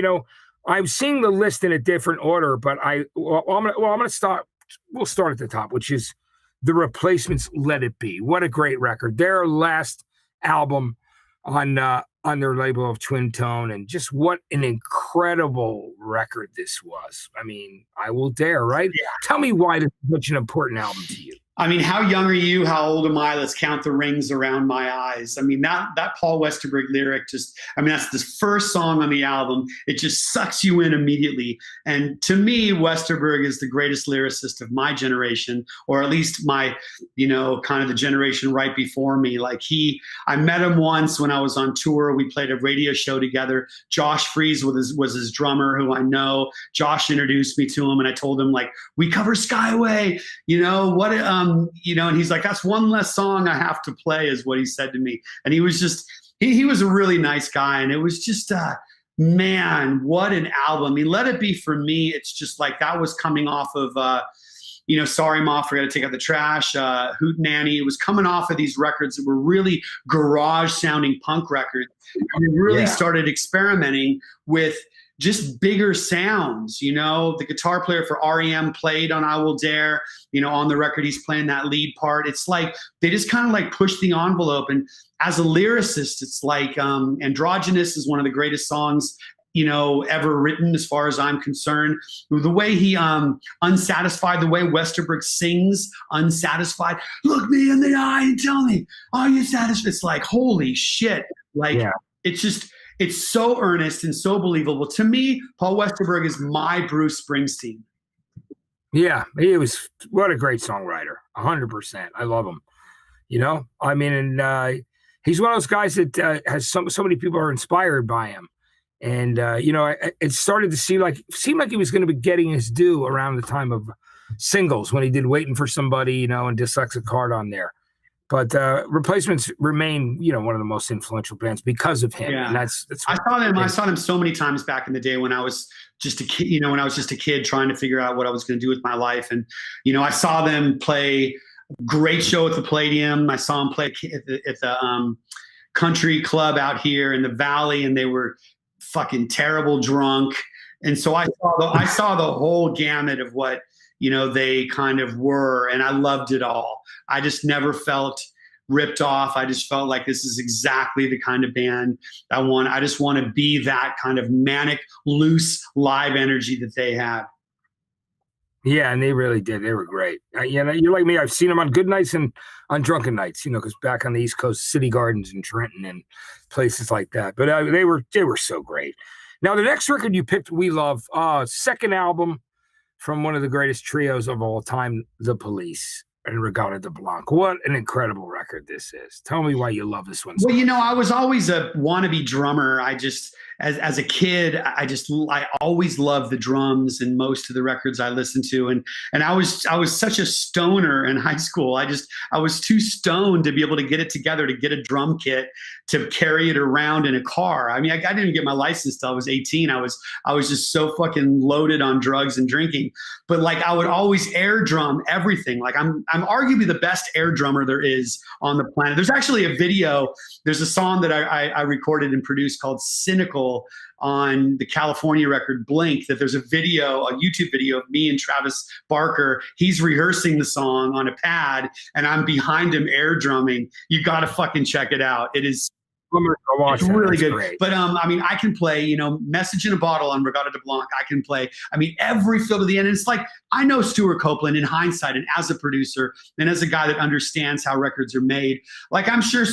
Speaker 2: I'm seeing the list in a different order, but I'm going to start. We'll start at the top, which is The Replacements' "Let It Be." What a great record! Their last album on their label of Twin Tone, and just what an incredible record this was. I mean, I will dare, right? Yeah. Tell me why this is such an important album to you.
Speaker 3: I mean, how young are you? How old am I? Let's count the rings around my eyes. I mean, that Paul Westerberg lyric that's the first song on the album. It just sucks you in immediately. And to me, Westerberg is the greatest lyricist of my generation, or at least my, kind of the generation right before me. I met him once when I was on tour. We played a radio show together. Josh Freese was his drummer, who I know. Josh introduced me to him, and I told him, we cover Skyway, and he's like, "That's one less song I have to play," is what he said to me. And he was just, he was a really nice guy. And it was just, man, what an album. I mean, Let It Be, for me, it's just like that was coming off of, Sorry Ma, Forgot to Take Out the Trash, Hoot Nanny. It was coming off of these records that were really garage sounding punk records. And we really started experimenting with just bigger sounds. You know, the guitar player for REM played on I Will Dare, you know, on the record, he's playing that lead part. It's like, they just kind of like push the envelope. And as a lyricist, it's like, Androgynous is one of the greatest songs, you know, ever written, as far as I'm concerned. The way he, Unsatisfied, the way Westerberg sings Unsatisfied, look me in the eye and tell me, are you satisfied? It's like, holy shit. Like, it's just, it's so earnest and so believable. To me, Paul Westerberg is my Bruce Springsteen.
Speaker 2: Yeah, he was, what a great songwriter, 100%. I love him. You know, I mean, and he's one of those guys that has so many people are inspired by him. And, you know, it started to seem like he was going to be getting his due around the time of Singles, when he did Waiting for Somebody, you know, and Dyslexic Heart on there. But Replacements remain, you know, one of the most influential bands because of him.
Speaker 3: Yeah.
Speaker 2: And that's
Speaker 3: I saw them so many times back in the day when I was just a kid, you know, when I was just a kid trying to figure out what I was going to do with my life. And, you know, I saw them play, great show at the Palladium. I saw them play at the country club out here in the Valley, and they were fucking terrible drunk. And so I saw the whole gamut of what, you know, they kind of were, and I loved it all. I just never felt ripped off. I just felt like this is exactly the kind of band I want. I just want to be that kind of manic, loose, live energy that they had.
Speaker 2: Yeah, and they really did. They were great. You know, you're like me. I've seen them on good nights and on drunken nights, you know, because back on the East Coast, City Gardens and Trenton and places like that. But they were so great. Now, the next record you picked, We Love, second album from one of the greatest trios of all time, The Police and Regatta de Blanc. What an incredible record this is. Tell me why you love this one.
Speaker 3: Well, you know, I was always a wannabe drummer. I just, as a kid, I always loved the drums in most of the records I listened to. And I was such a stoner in high school. I was too stoned to be able to get it together, to get a drum kit, to carry it around in a car. I mean, I didn't get my license till I was 18. I was just so fucking loaded on drugs and drinking. But like, I would always air drum everything. Like, I'm arguably the best air drummer there is on the planet. There's actually a video. There's a song that I recorded and produced called Cynical on the California record Blink, that there's a YouTube video of me and Travis Barker. He's rehearsing the song on a pad and I'm behind him air drumming. You got to fucking check it out. It is it's really good. Great. But I mean, I can play, you know, Message in a Bottle on Regatta de Blanc. I can play, I mean, every fill to the end. And it's like, I know Stuart Copeland in hindsight, and as a producer and as a guy that understands how records are made. Like, I'm sure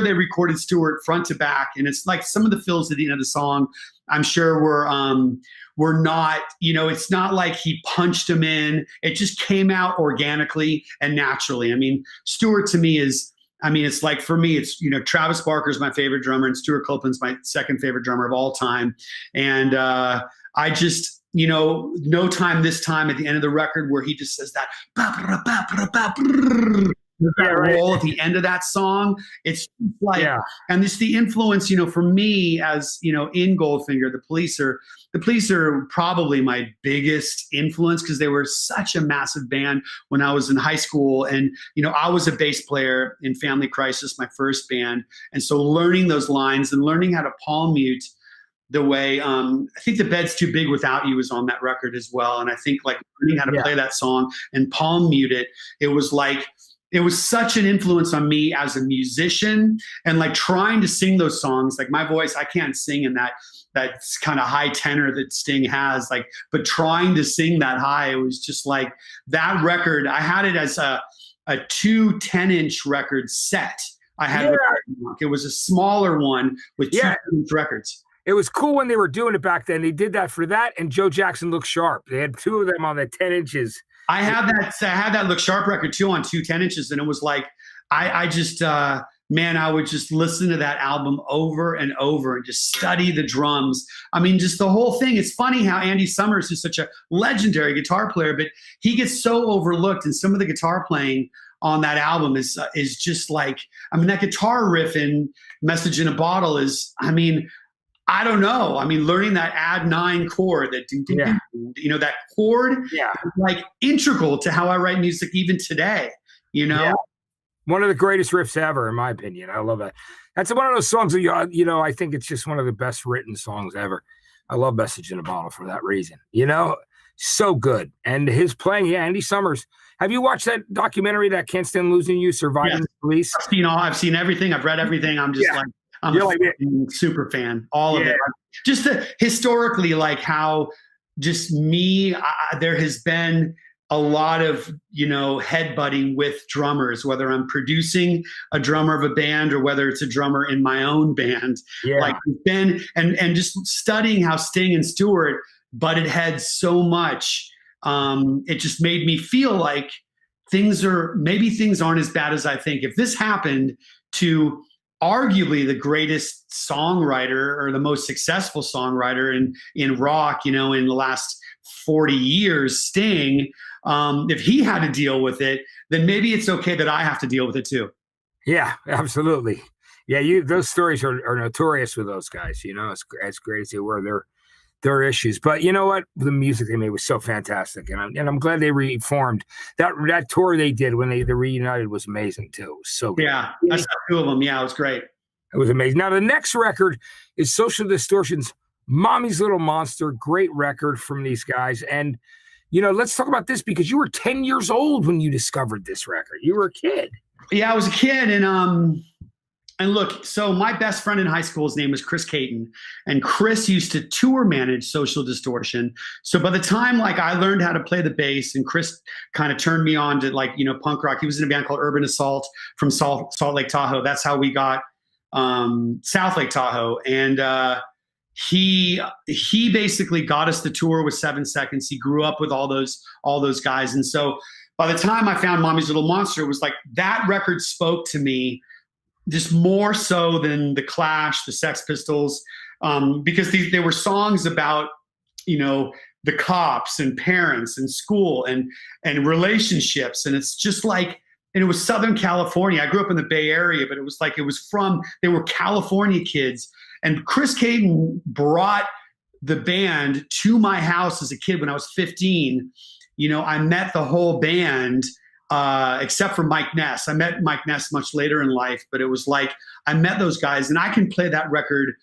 Speaker 3: they recorded Stuart front to back, and it's like some of the fills at the end of the song, I'm sure were not, you know, it's not like he punched them in. It just came out organically and naturally. I mean, Stuart to me is, I mean, it's like, for me, it's, you know, Travis Barker's my favorite drummer and Stuart Copeland's my second favorite drummer of all time. And I just, you know, No Time This Time at the end of the record, where he just says that roll at the end of that song. It's like, and it's the influence, you know, for me, as, you know, in Goldfinger, the Police are probably my biggest influence, because they were such a massive band when I was in high school. And, you know, I was a bass player in Family Crisis, my first band. And so learning those lines and learning how to palm mute the way, I think The Bed's Too Big Without You is on that record as well. And I think, like, learning how to play that song and palm mute it, it was such an influence on me as a musician, and like trying to sing those songs. Like, my voice, I can't sing in that kind of high tenor that Sting has, like, but trying to sing that high, it was just like that record. I had it as a 2 10-inch record set. I had it was a smaller one with 2 10-inch records.
Speaker 2: It was cool when they were doing it back then. They did that for that, and Joe Jackson Looks Sharp. They had 2 of them on that 10 inches.
Speaker 3: I had that Look Sharp record too on 2 10-inches, and it was like, I just man, I would just listen to that album over and over and just study the drums. I mean, just the whole thing. It's funny how Andy Summers is such a legendary guitar player, but he gets so overlooked, and some of the guitar playing on that album is just like, I mean, that guitar riff in Message in a Bottle is, I mean, I don't know. I mean, learning that add 9 chord, that you know, that chord, is like integral to how I write music even today. You know,
Speaker 2: one of the greatest riffs ever, in my opinion. I love that. That's one of those songs that you know, I think it's just one of the best written songs ever. I love Message in a Bottle for that reason. You know, so good. And his playing, yeah, Andy Summers. Have you watched that documentary, that Can't Stand Losing You, Surviving the Police?
Speaker 3: I've seen everything. I've read everything. I'm just I'm a super fan. All of it. Just historically, like how just there has been a lot of, headbutting with drummers, whether I'm producing a drummer of a band or whether it's a drummer in my own band.
Speaker 2: Yeah.
Speaker 3: Like Ben and just studying how Sting and Stewart butted heads so much. It just made me feel like things aren't as bad as I think. If this happened to arguably the greatest songwriter or the most successful songwriter in rock, in the last 40 years, Sting, if he had to deal with it, then maybe it's okay that I have to deal with it too.
Speaker 2: Yeah, absolutely. Yeah, those stories are notorious with those guys. As great as they were, their issues. But you know what? The music they made was so fantastic, and I'm glad they reformed. That tour they did when they reunited was amazing too. It was so good.
Speaker 3: Yeah, I saw two of them. Yeah, it was great.
Speaker 2: It was amazing. Now the next record is Social Distortion's "Mommy's Little Monster." Great record from these guys, and let's talk about this because you were 10 years old when you discovered this record. You were a kid. Yeah,
Speaker 3: I was a kid, and look, so my best friend in high school, his name was Chris Caton, and Chris used to tour manage Social Distortion. So by the time I learned how to play the bass, and Chris kind of turned me on to punk rock. He was in a band called Urban Assault from Salt Lake Tahoe. That's how we got South Lake Tahoe, and he basically got us the tour with 7 Seconds. He grew up with all those guys, and so by the time I found Mommy's Little Monster, it was like that record spoke to me just more so than the Clash, the Sex Pistols, because they were songs about, the cops and parents and school and relationships. And it's just and it was Southern California. I grew up in the Bay Area, but it was they were California kids. And Chris Caton brought the band to my house as a kid when I was 15. I met the whole band, except for Mike Ness. I met Mike Ness much later in life, but it was I met those guys, and I can play that record,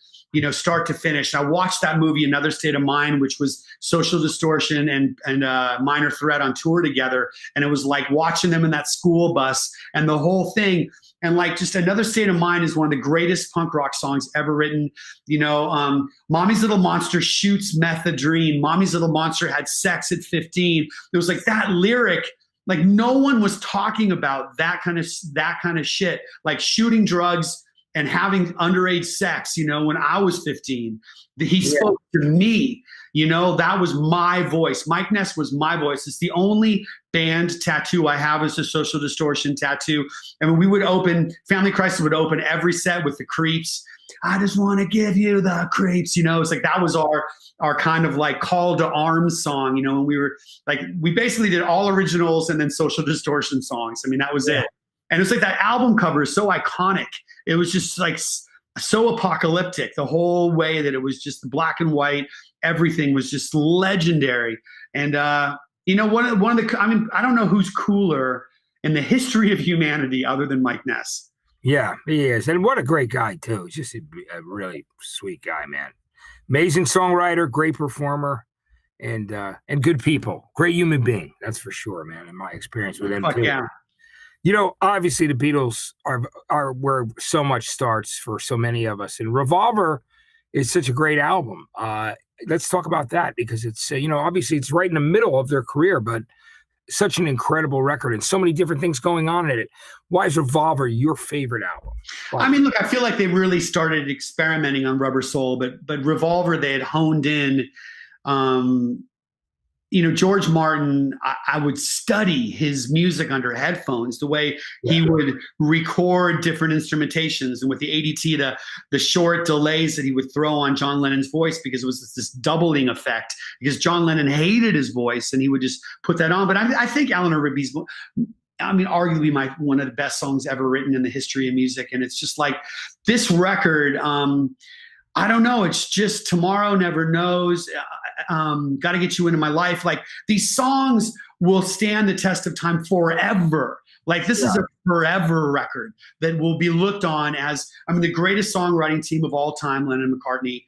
Speaker 3: start to finish. I watched that movie, Another State of Mind, which was Social Distortion and Minor Threat on tour together. And it was like watching them in that school bus and the whole thing. And just Another State of Mind is one of the greatest punk rock songs ever written. Mommy's Little Monster shoots methadone. Mommy's Little Monster had sex at 15. It was that lyric. No one was talking about that kind of shit, like shooting drugs and having underage sex, when I was 15. He spoke to me, that was my voice. Mike Ness was my voice. It's the only band tattoo I have is a Social Distortion tattoo. And we would Family Crisis would open every set with the Creeps. I just want to give you the creeps, it's that was our kind of call to arms song, when we were we basically did all originals and then Social Distortion songs. I mean, that was it. And it's that album cover is so iconic. It was just so apocalyptic, the whole way that it was just the black and white, everything was just legendary. And, one of the, I don't know who's cooler in the history of humanity other than Mike Ness.
Speaker 2: Yeah, he is. And what a great guy, too. He's just a really sweet guy, man. Amazing songwriter, great performer, and good people. Great human being, that's for sure, man, in my experience with him, too.
Speaker 3: Yeah.
Speaker 2: Obviously, the Beatles are where so much starts for so many of us. And Revolver is such a great album. Let's talk about that because it's, obviously it's right in the middle of their career, but such an incredible record and so many different things going on in it. Why is Revolver your favorite album?
Speaker 3: I mean, look, I feel like they really started experimenting on Rubber Soul, but Revolver, they had honed in. George Martin, I would study his music under headphones, the way he would record different instrumentations, and with the ADT, the short delays that he would throw on John Lennon's voice, because it was this doubling effect, because John Lennon hated his voice and he would just put that on. But I think Eleanor Rigby's, arguably one of the best songs ever written in the history of music. And it's just this record, I don't know. It's just Tomorrow Never Knows. Gotta Get You Into My Life. Like these songs will stand the test of time forever. Like this is a forever record that will be looked on as, I mean, the greatest songwriting team of all time, Lennon and McCartney.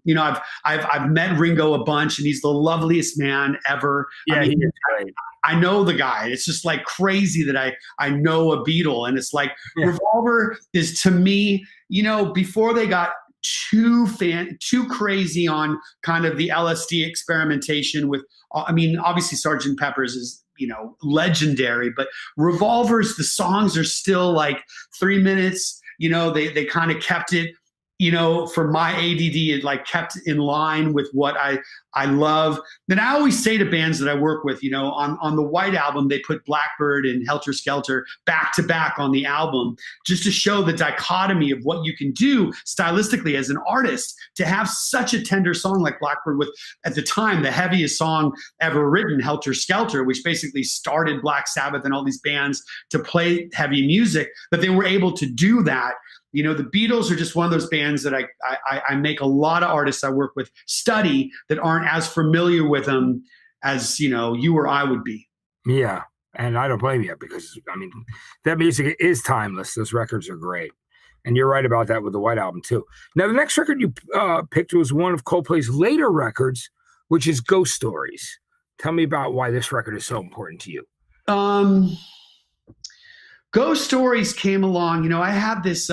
Speaker 3: You know, I've met Ringo a bunch, and he's the loveliest man ever.
Speaker 2: Yeah,
Speaker 3: I mean,
Speaker 2: he is great.
Speaker 3: I know the guy. It's just like crazy that I know a Beatle, and it's like Revolver is, to me, you know, before they got too crazy on kind of the LSD experimentation with, I mean, obviously Sgt. Pepper's is, you know, legendary, but Revolvers, the songs are still like 3 minutes. You know, they kind of kept it, you know, for my ADD, it like kept in line with what I love. Then I always say to bands that I work with, you know, on the White Album, they put Blackbird and Helter Skelter back to back on the album, just to show the dichotomy of what you can do stylistically as an artist, to have such a tender song like Blackbird with, at the time, the heaviest song ever written, Helter Skelter, which basically started Black Sabbath and all these bands to play heavy music, but they were able to do that. You know, the Beatles are just one of those bands that I make a lot of artists I work with study that aren't as familiar with them as, you know, you or I would be.
Speaker 2: Yeah. And I don't blame you, because, I mean, that music is timeless. Those records are great. And you're right about that with the White Album, too. Now, the next record you picked was one of Coldplay's later records, which is Ghost Stories. Tell me about why this record is so important to you.
Speaker 3: Ghost Stories came along. You know, I have this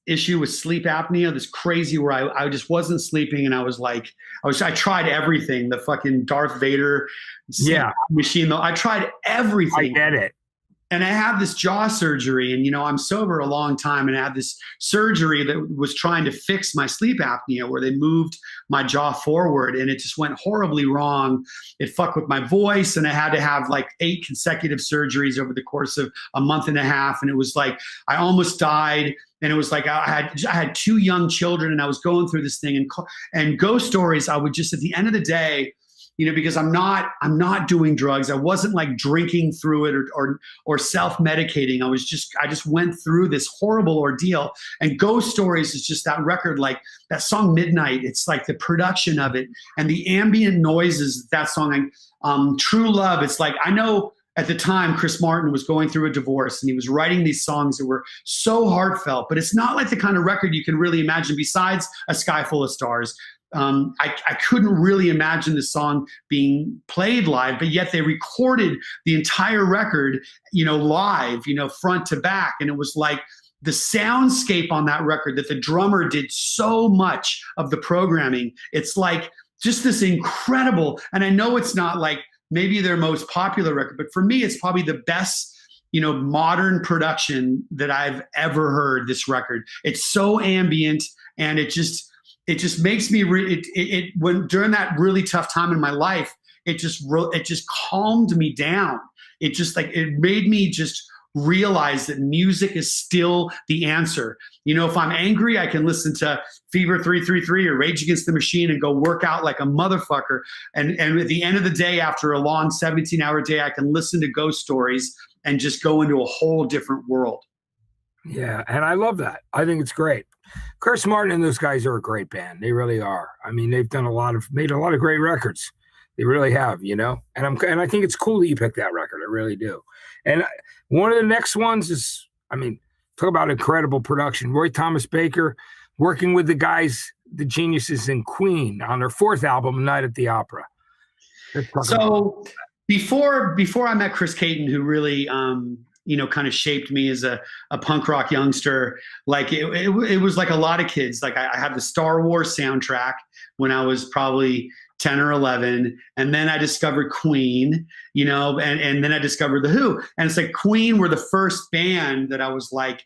Speaker 3: issue with sleep apnea, this crazy where I just wasn't sleeping, and I was like, I tried everything, the fucking Darth Vader machine. I tried everything.
Speaker 2: I get it.
Speaker 3: And I had this jaw surgery, and, you know, I'm sober a long time, and I had this surgery that was trying to fix my sleep apnea, where they moved my jaw forward, and it just went horribly wrong. It fucked with my voice, and I had to have like 8 consecutive surgeries over the course of a month and a half. And it was like, I almost died. And it was like, I had 2 young children, and I was going through this thing, and Ghost Stories, I would just, at the end of the day, you know, because I'm not doing drugs. I wasn't like drinking through it or self-medicating. I just went through this horrible ordeal. And Ghost Stories is just that record, like that song Midnight. It's like the production of it and the ambient noises, that song, True Love. It's like, I know at the time Chris Martin was going through a divorce, and he was writing these songs that were so heartfelt, but it's not like the kind of record you can really imagine besides A Sky Full of Stars. I couldn't really imagine the song being played live, but yet they recorded the entire record, you know, live, you know, front to back. And it was like the soundscape on that record, that the drummer did so much of the programming. It's like just this incredible, and I know it's not like maybe their most popular record, but for me, it's probably the best, you know, modern production that I've ever heard, this record. It's so ambient, and it just makes me when during that really tough time in my life, it just calmed me down. It just like, it made me just realize that music is still the answer. You know, if I'm angry, I can listen to Fever 333 or Rage Against the Machine and go work out like a motherfucker. And at the end of the day, after a long 17-hour day, I can listen to Ghost Stories and just go into a whole different world.
Speaker 2: Yeah, and I love that. I think it's great. Chris Martin and those guys are a great band. They really are. I mean, they've made a lot of great records. They really have, you know. And I think it's cool that you picked that record. I really do. And one of the next ones is, I mean, talk about incredible production. Roy Thomas Baker working with the guys, the geniuses in Queen, on their 4th album, Night at the Opera.
Speaker 3: So before I met Chris Caton, who really you know, kind of shaped me as a punk rock youngster. Like it was like a lot of kids. Like I had the Star Wars soundtrack when I was probably 10 or 11. And then I discovered Queen, you know, and then I discovered The Who. And it's like Queen were the first band that I was like,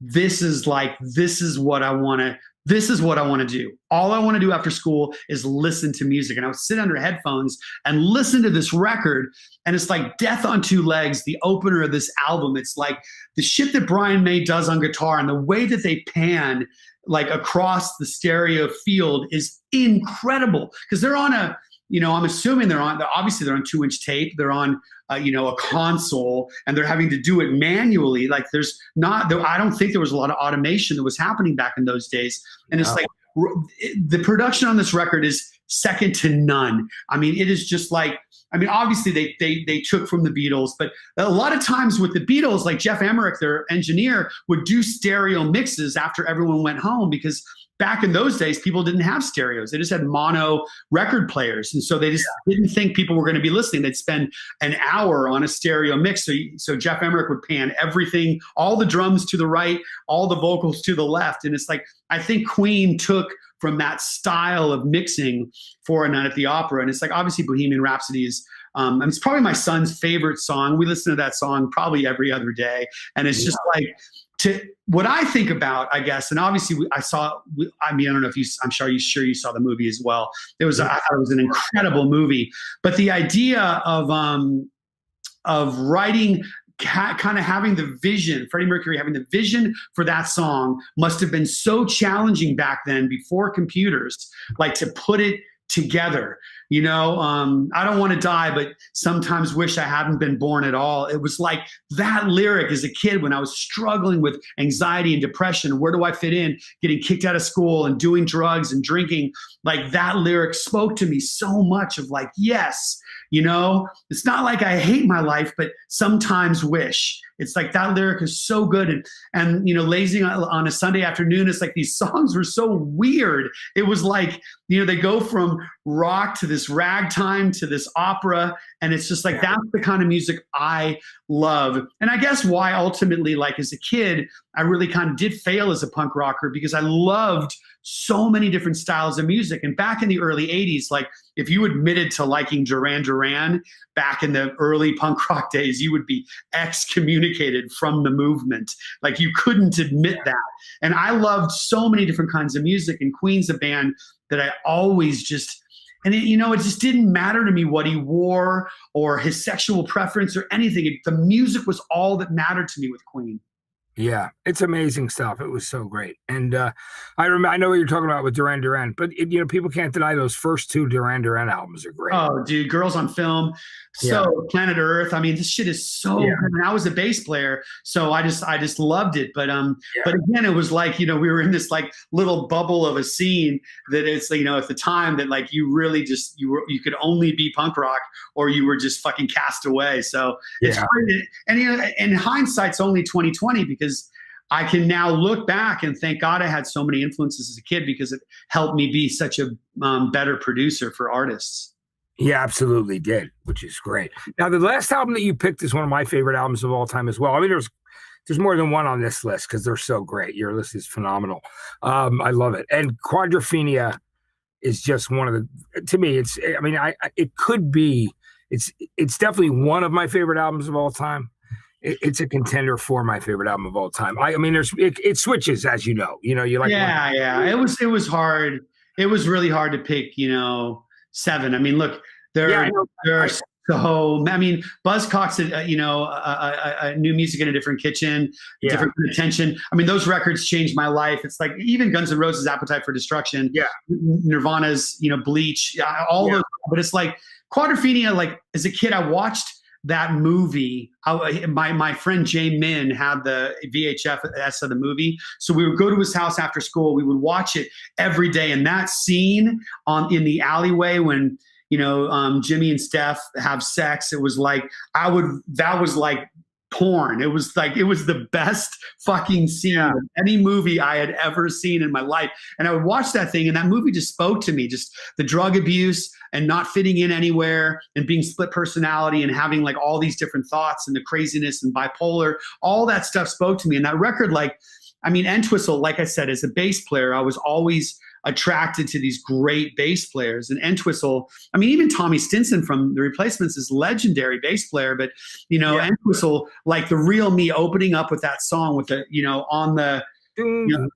Speaker 3: this is what I want to do. All I want to do after school is listen to music. And I would sit under headphones and listen to this record. And it's like Death on Two Legs, the opener of this album. It's like the shit that Brian May does on guitar and the way that they pan like across the stereo field is incredible. Because they're on a, you know, I'm assuming obviously they're on 2-inch tape. They're on, you know, a console, and they're having to do it manually. Like I don't think there was a lot of automation that was happening back in those days. And it's like the production on this record is second to none. I mean, it is just like, I mean, obviously they took from the Beatles, but a lot of times with the Beatles, like Jeff Emmerich, their engineer, would do stereo mixes after everyone went home, because back in those days, people didn't have stereos. They just had mono record players. And so they just didn't think people were going to be listening. They'd spend an hour on a stereo mix. So Jeff Emmerich would pan everything, all the drums to the right, all the vocals to the left. And it's like, I think Queen took from that style of mixing for A Night at the Opera. And it's like, obviously Bohemian Rhapsody is, and it's probably my son's favorite song. We listen to that song probably every other day. And it's just like, to what I think about, I guess, and obviously I don't know if I'm sure you saw the movie as well. I thought it was an incredible movie, but the idea of writing, kind of having the vision, Freddie Mercury having the vision for that song must have been so challenging back then, before computers, like to put it together. You know, I don't want to die, but sometimes wish I hadn't been born at all. It was like that lyric as a kid when I was struggling with anxiety and depression. Where do I fit in? Getting kicked out of school and doing drugs and drinking. Like that lyric spoke to me so much of like, yes, you know, it's not like I hate my life, but sometimes wish. It's like that lyric is so good. And you know, lazy on a Sunday afternoon, it's like these songs were so weird. It was like, you know, they go from rock to this ragtime to this opera. And it's just like, that's the kind of music I love. And I guess why ultimately, like as a kid, I really kind of did fail as a punk rocker, because I loved so many different styles of music. And back in the early 80s, like if you admitted to liking Duran Duran back in the early punk rock days, you would be excommunicated from the movement. Like you couldn't admit that. And I loved so many different kinds of music, and Queen's a band that I always just, and it, you know, it just didn't matter to me what he wore or his sexual preference or anything. The music was all that mattered to me with Queen.
Speaker 2: Yeah, it's amazing stuff. It was so great. And I know what you're talking about with Duran Duran, but you know, people can't deny those first two Duran Duran albums are great.
Speaker 3: Oh, dude, Girls on Film, Planet Earth. I mean, this shit is so good. And I was a bass player, so I just loved it. But again, it was like, you know, we were in this like little bubble of a scene that it's, you know, at the time that like you really just you could only be punk rock or you were just fucking cast away. So it's great. And you know, in hindsight's only 2020, because I can now look back and thank God I had so many influences as a kid, because it helped me be such a better producer for artists.
Speaker 2: He absolutely did, which is great. Now, the last album that you picked is one of my favorite albums of all time as well. I mean, there's more than one on this list because they're so great. Your list is phenomenal. I love it. And Quadrophenia is just one of the, to me, it's, I mean, it could be, it's definitely one of my favorite albums of all time. It's a contender for my favorite album of all time. I mean, it switches, as you know. You know, you like.
Speaker 3: Yeah. It was hard. It was really hard to pick. You know, 7. I mean, look, there are so. I mean, Buzzcocks, you know, a new music in a different kitchen, different attention. I mean, those records changed my life. It's like even Guns N' Roses' Appetite for Destruction. Yeah. Nirvana's, you know, Bleach. All those. But it's like Quadrophenia. Like as a kid, I watched that movie. My friend Jay Min had the VHS of the movie, so we would go to his house after school. We would watch it every day, and that scene in the alleyway when, you know, Jimmy and Steph have sex, it was like that was like porn. It was the best fucking scene of any movie I had ever seen in my life. And I would watch that thing, and that movie just spoke to me, just the drug abuse and not fitting in anywhere and being split personality and having like all these different thoughts and the craziness and bipolar, all that stuff spoke to me. And that record, like, I mean, Entwistle, like I said, as a bass player, I was always attracted to these great bass players. And Entwistle, I mean, even Tommy Stinson from The Replacements is legendary bass player, but, you know, Entwistle, like the real me opening up with that song with the, you know, on the, you know,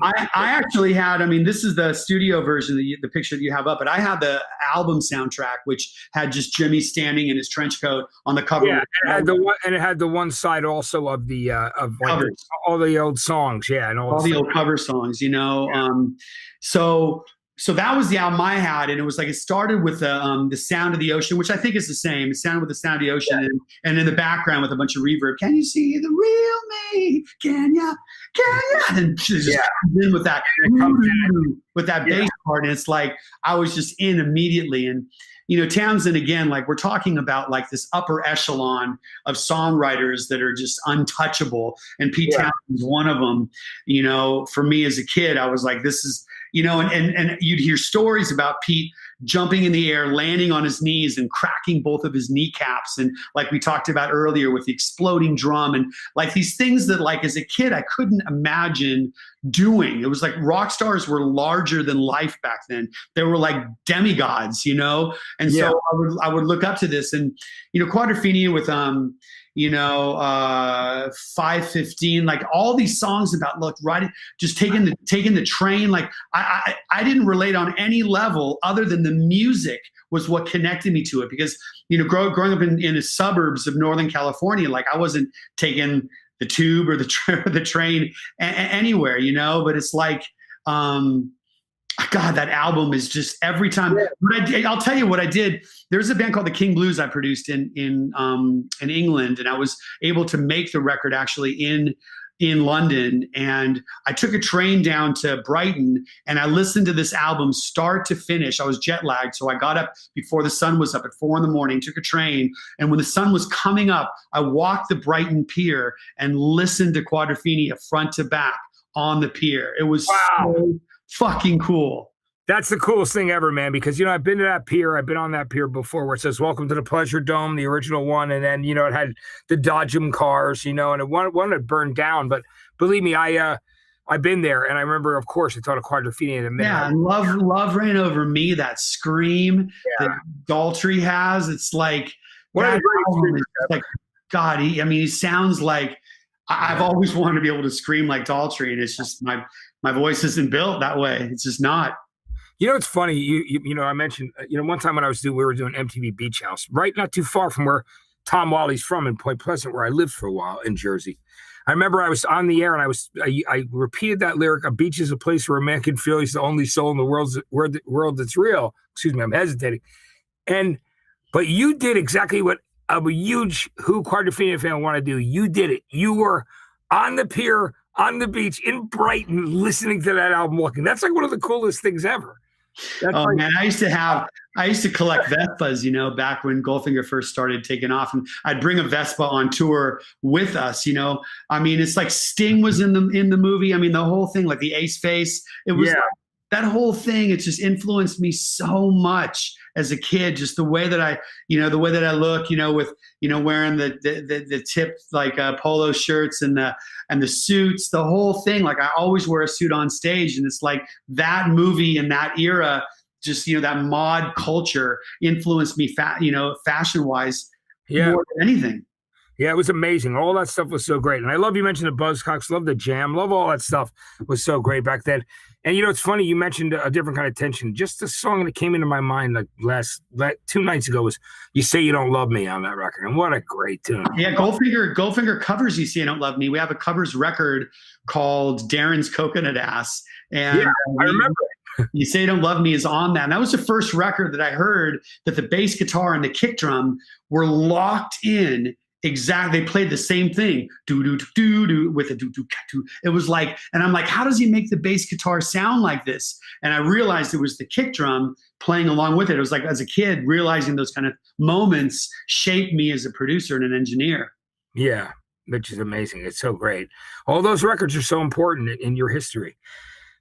Speaker 3: I actually had, I mean, this is the studio version, the picture that you have up, but I had the album soundtrack, which had just Jimmy standing in his trench coat on the cover.
Speaker 2: Yeah, it had the one side also of the of like all the old songs, and
Speaker 3: all the old cover songs, you know. So so that was the album I had, and it was like it started with the sound of the ocean, which I think is the same. It sounded with the sound of the ocean, and in the background with a bunch of reverb. Can you see the real me? Can ya? Can ya? And it just comes in with that bass part, and it's like I was just in immediately. And Townsend, again, like we're talking about like this upper echelon of songwriters that are just untouchable, and Pete Townsend is one of them. For me as a kid, I was like, this is. And you'd hear stories about Pete jumping in the air, landing on his knees and cracking both of his kneecaps. And like we talked about earlier with the exploding drum and like these things that like as a kid, I couldn't imagine doing. It was like rock stars were larger than life back then. They were like demigods, And so I would look up to this and, Quadrophenia with, 515, like all these songs about riding, just taking the train. Like I didn't relate on any level other than the music was what connected me to it, because growing up in the suburbs of Northern California, like I wasn't taking the tube or the train anywhere, but it's like God, that album is just every time. I'll tell you what I did. There's a band called the King Blues I produced in England, and I was able to make the record actually in London. And I took a train down to Brighton, and I listened to this album start to finish. I was jet lagged, so I got up before the sun was up at 4 a.m, took a train, and when the sun was coming up, I walked the Brighton Pier and listened to Quadrophenia front to back on the pier. It was so fucking cool.
Speaker 2: That's the coolest thing ever, man, because, I've been to that pier. I've been on that pier before where it says, welcome to the Pleasure Dome, the original one. And then, it had the Dodgem cars, and one had burned down. But believe me, I've been there. And I remember, of course, I thought of Quadrophenia in a minute.
Speaker 3: Yeah, and Love Ran Over Me, that scream that Daltrey has. It's like, God, he sounds like, I've always wanted to be able to scream like Daltrey, and it's just my voice isn't built that way. It's just not.
Speaker 2: It's funny. I mentioned, one time when we were doing MTV Beach House, right, not too far from where Tom Wally's from in Point Pleasant, where I lived for a while in Jersey. I remember I was on the air and I repeated that lyric: "A beach is a place where a man can feel he's the only soul in the world that's real." Excuse me, I'm hesitating. But you did exactly what a huge Who Quadrophenia fan want to do. You did it. You were on the pier, on the beach in Brighton, listening to that album, walking. That's like one of the coolest things ever.
Speaker 3: Man, I used to collect Vespas, back when Goldfinger first started taking off, and I'd bring a Vespa on tour with us. It's like Sting was in the movie. The whole thing, like the Ace face, it was like, that whole thing. It just influenced me so much as a kid. Just the way that I look, with wearing the tipped like polo shirts and the suits, the whole thing. Like I always wear a suit on stage, and it's like that movie and that era, just that mod culture influenced me, fashion wise, more than anything.
Speaker 2: Yeah, it was amazing. All that stuff was so great. And I love you mentioned the Buzzcocks, love the Jam, love all that stuff was so great back then. And, it's funny, you mentioned a different kind of tension. Just the song that came into my mind like 2 nights ago was You Say You Don't Love Me on that record. And what a great tune.
Speaker 3: Yeah, Goldfinger covers You Say You Don't Love Me. We have a covers record called Darren's Coconut Ass. And
Speaker 2: I remember it.
Speaker 3: You Say You Don't Love Me is on that. And that was the first record that I heard that the bass guitar and the kick drum were locked in. Exactly. They played the same thing. Do do do do with a do do do. It was like, and I'm like, how does he make the bass guitar sound like this? And I realized it was the kick drum playing along with it. It was like, as a kid, realizing those kind of moments shaped me as a producer and an engineer.
Speaker 2: Yeah, which is amazing. It's so great. All those records are so important in your history.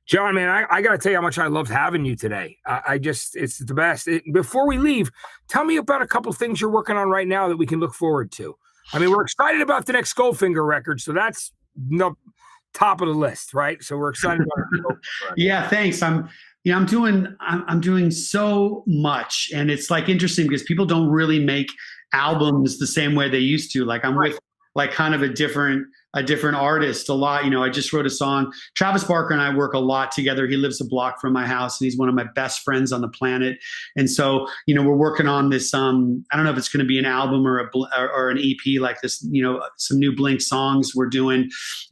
Speaker 2: John, man, I got to tell you how much I loved having you today. It's the best. Before we leave, tell me about a couple things you're working on right now that we can look forward to. We're excited about the next Goldfinger record, so that's top of the list, right? So we're excited about it.
Speaker 3: Yeah, thanks. I'm doing so much, and it's like interesting because people don't really make albums the same way they used to. Like I'm with like kind of a different a different artist a lot. I just wrote a song. Travis Barker and I work a lot together. He lives a block from my house, and he's one of my best friends on the planet. And so, we're working on this. I don't know if it's going to be an album or an EP like this. Some new Blink songs we're doing.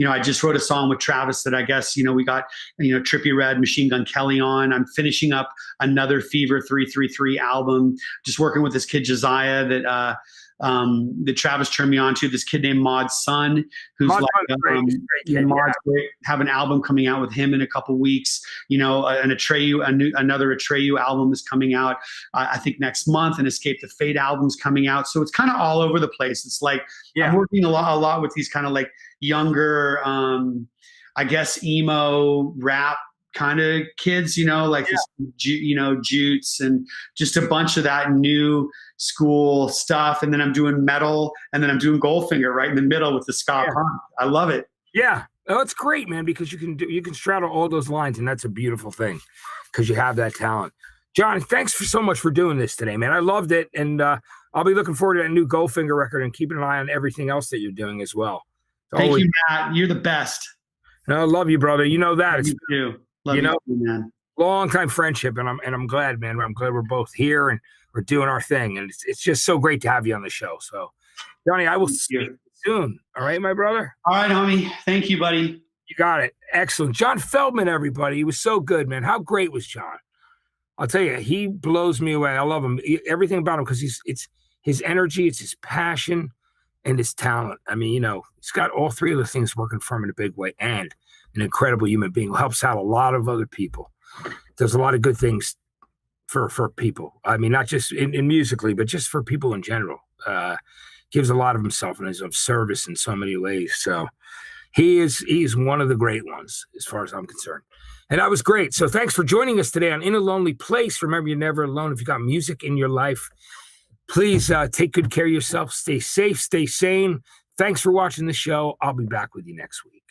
Speaker 3: I just wrote a song with Travis that I guess we got Trippie Redd, Machine Gun Kelly on. I'm finishing up another Fever 333 album. Just working with this kid Josiah that Travis turned me on to, this kid named Maud's son, who's Maud's great. Have an album coming out with him in a couple weeks. Another Atreyu album is coming out, I think next month, and Escape the Fate album's coming out. So it's kind of all over the place. It's like I'm working a lot with these kind of like younger, I guess emo rap kind of kids, like this, Jutes and just a bunch of that new school stuff. And then I'm doing metal, and then I'm doing Goldfinger right in the middle with the ska punk. I love it.
Speaker 2: Yeah. Oh, it's great, man, because you can straddle all those lines, and that's a beautiful thing because you have that talent. John, thanks so much for doing this today, man. I loved it. And I'll be looking forward to that new Goldfinger record and keeping an eye on everything else that you're doing as well.
Speaker 3: Thank you, Matt. You're the best.
Speaker 2: No, I love you, brother. You know that.
Speaker 3: You too. Love you, man.
Speaker 2: Long time friendship, and I'm glad, man. I'm glad we're both here and we're doing our thing, and it's just so great to have you on the show. So, Johnny, I will see you soon. All right, my brother.
Speaker 3: All right, homie. Thank you, buddy.
Speaker 2: You got it. Excellent, John Feldmann. Everybody, he was so good, man. How great was John? I'll tell you, he blows me away. I love him. Everything about him, because it's his energy, it's his passion, and his talent. I mean, he's got all three of the things working for him in a big way, and an incredible human being who helps out a lot of other people. Does a lot of good things for people. I mean, not just in musically, but just for people in general. Gives a lot of himself and is of service in so many ways. So he's one of the great ones as far as I'm concerned. And that was great. So thanks for joining us today on In a Lonely Place. Remember, you're never alone. If you got music in your life, please take good care of yourself. Stay safe, stay sane. Thanks for watching the show. I'll be back with you next week.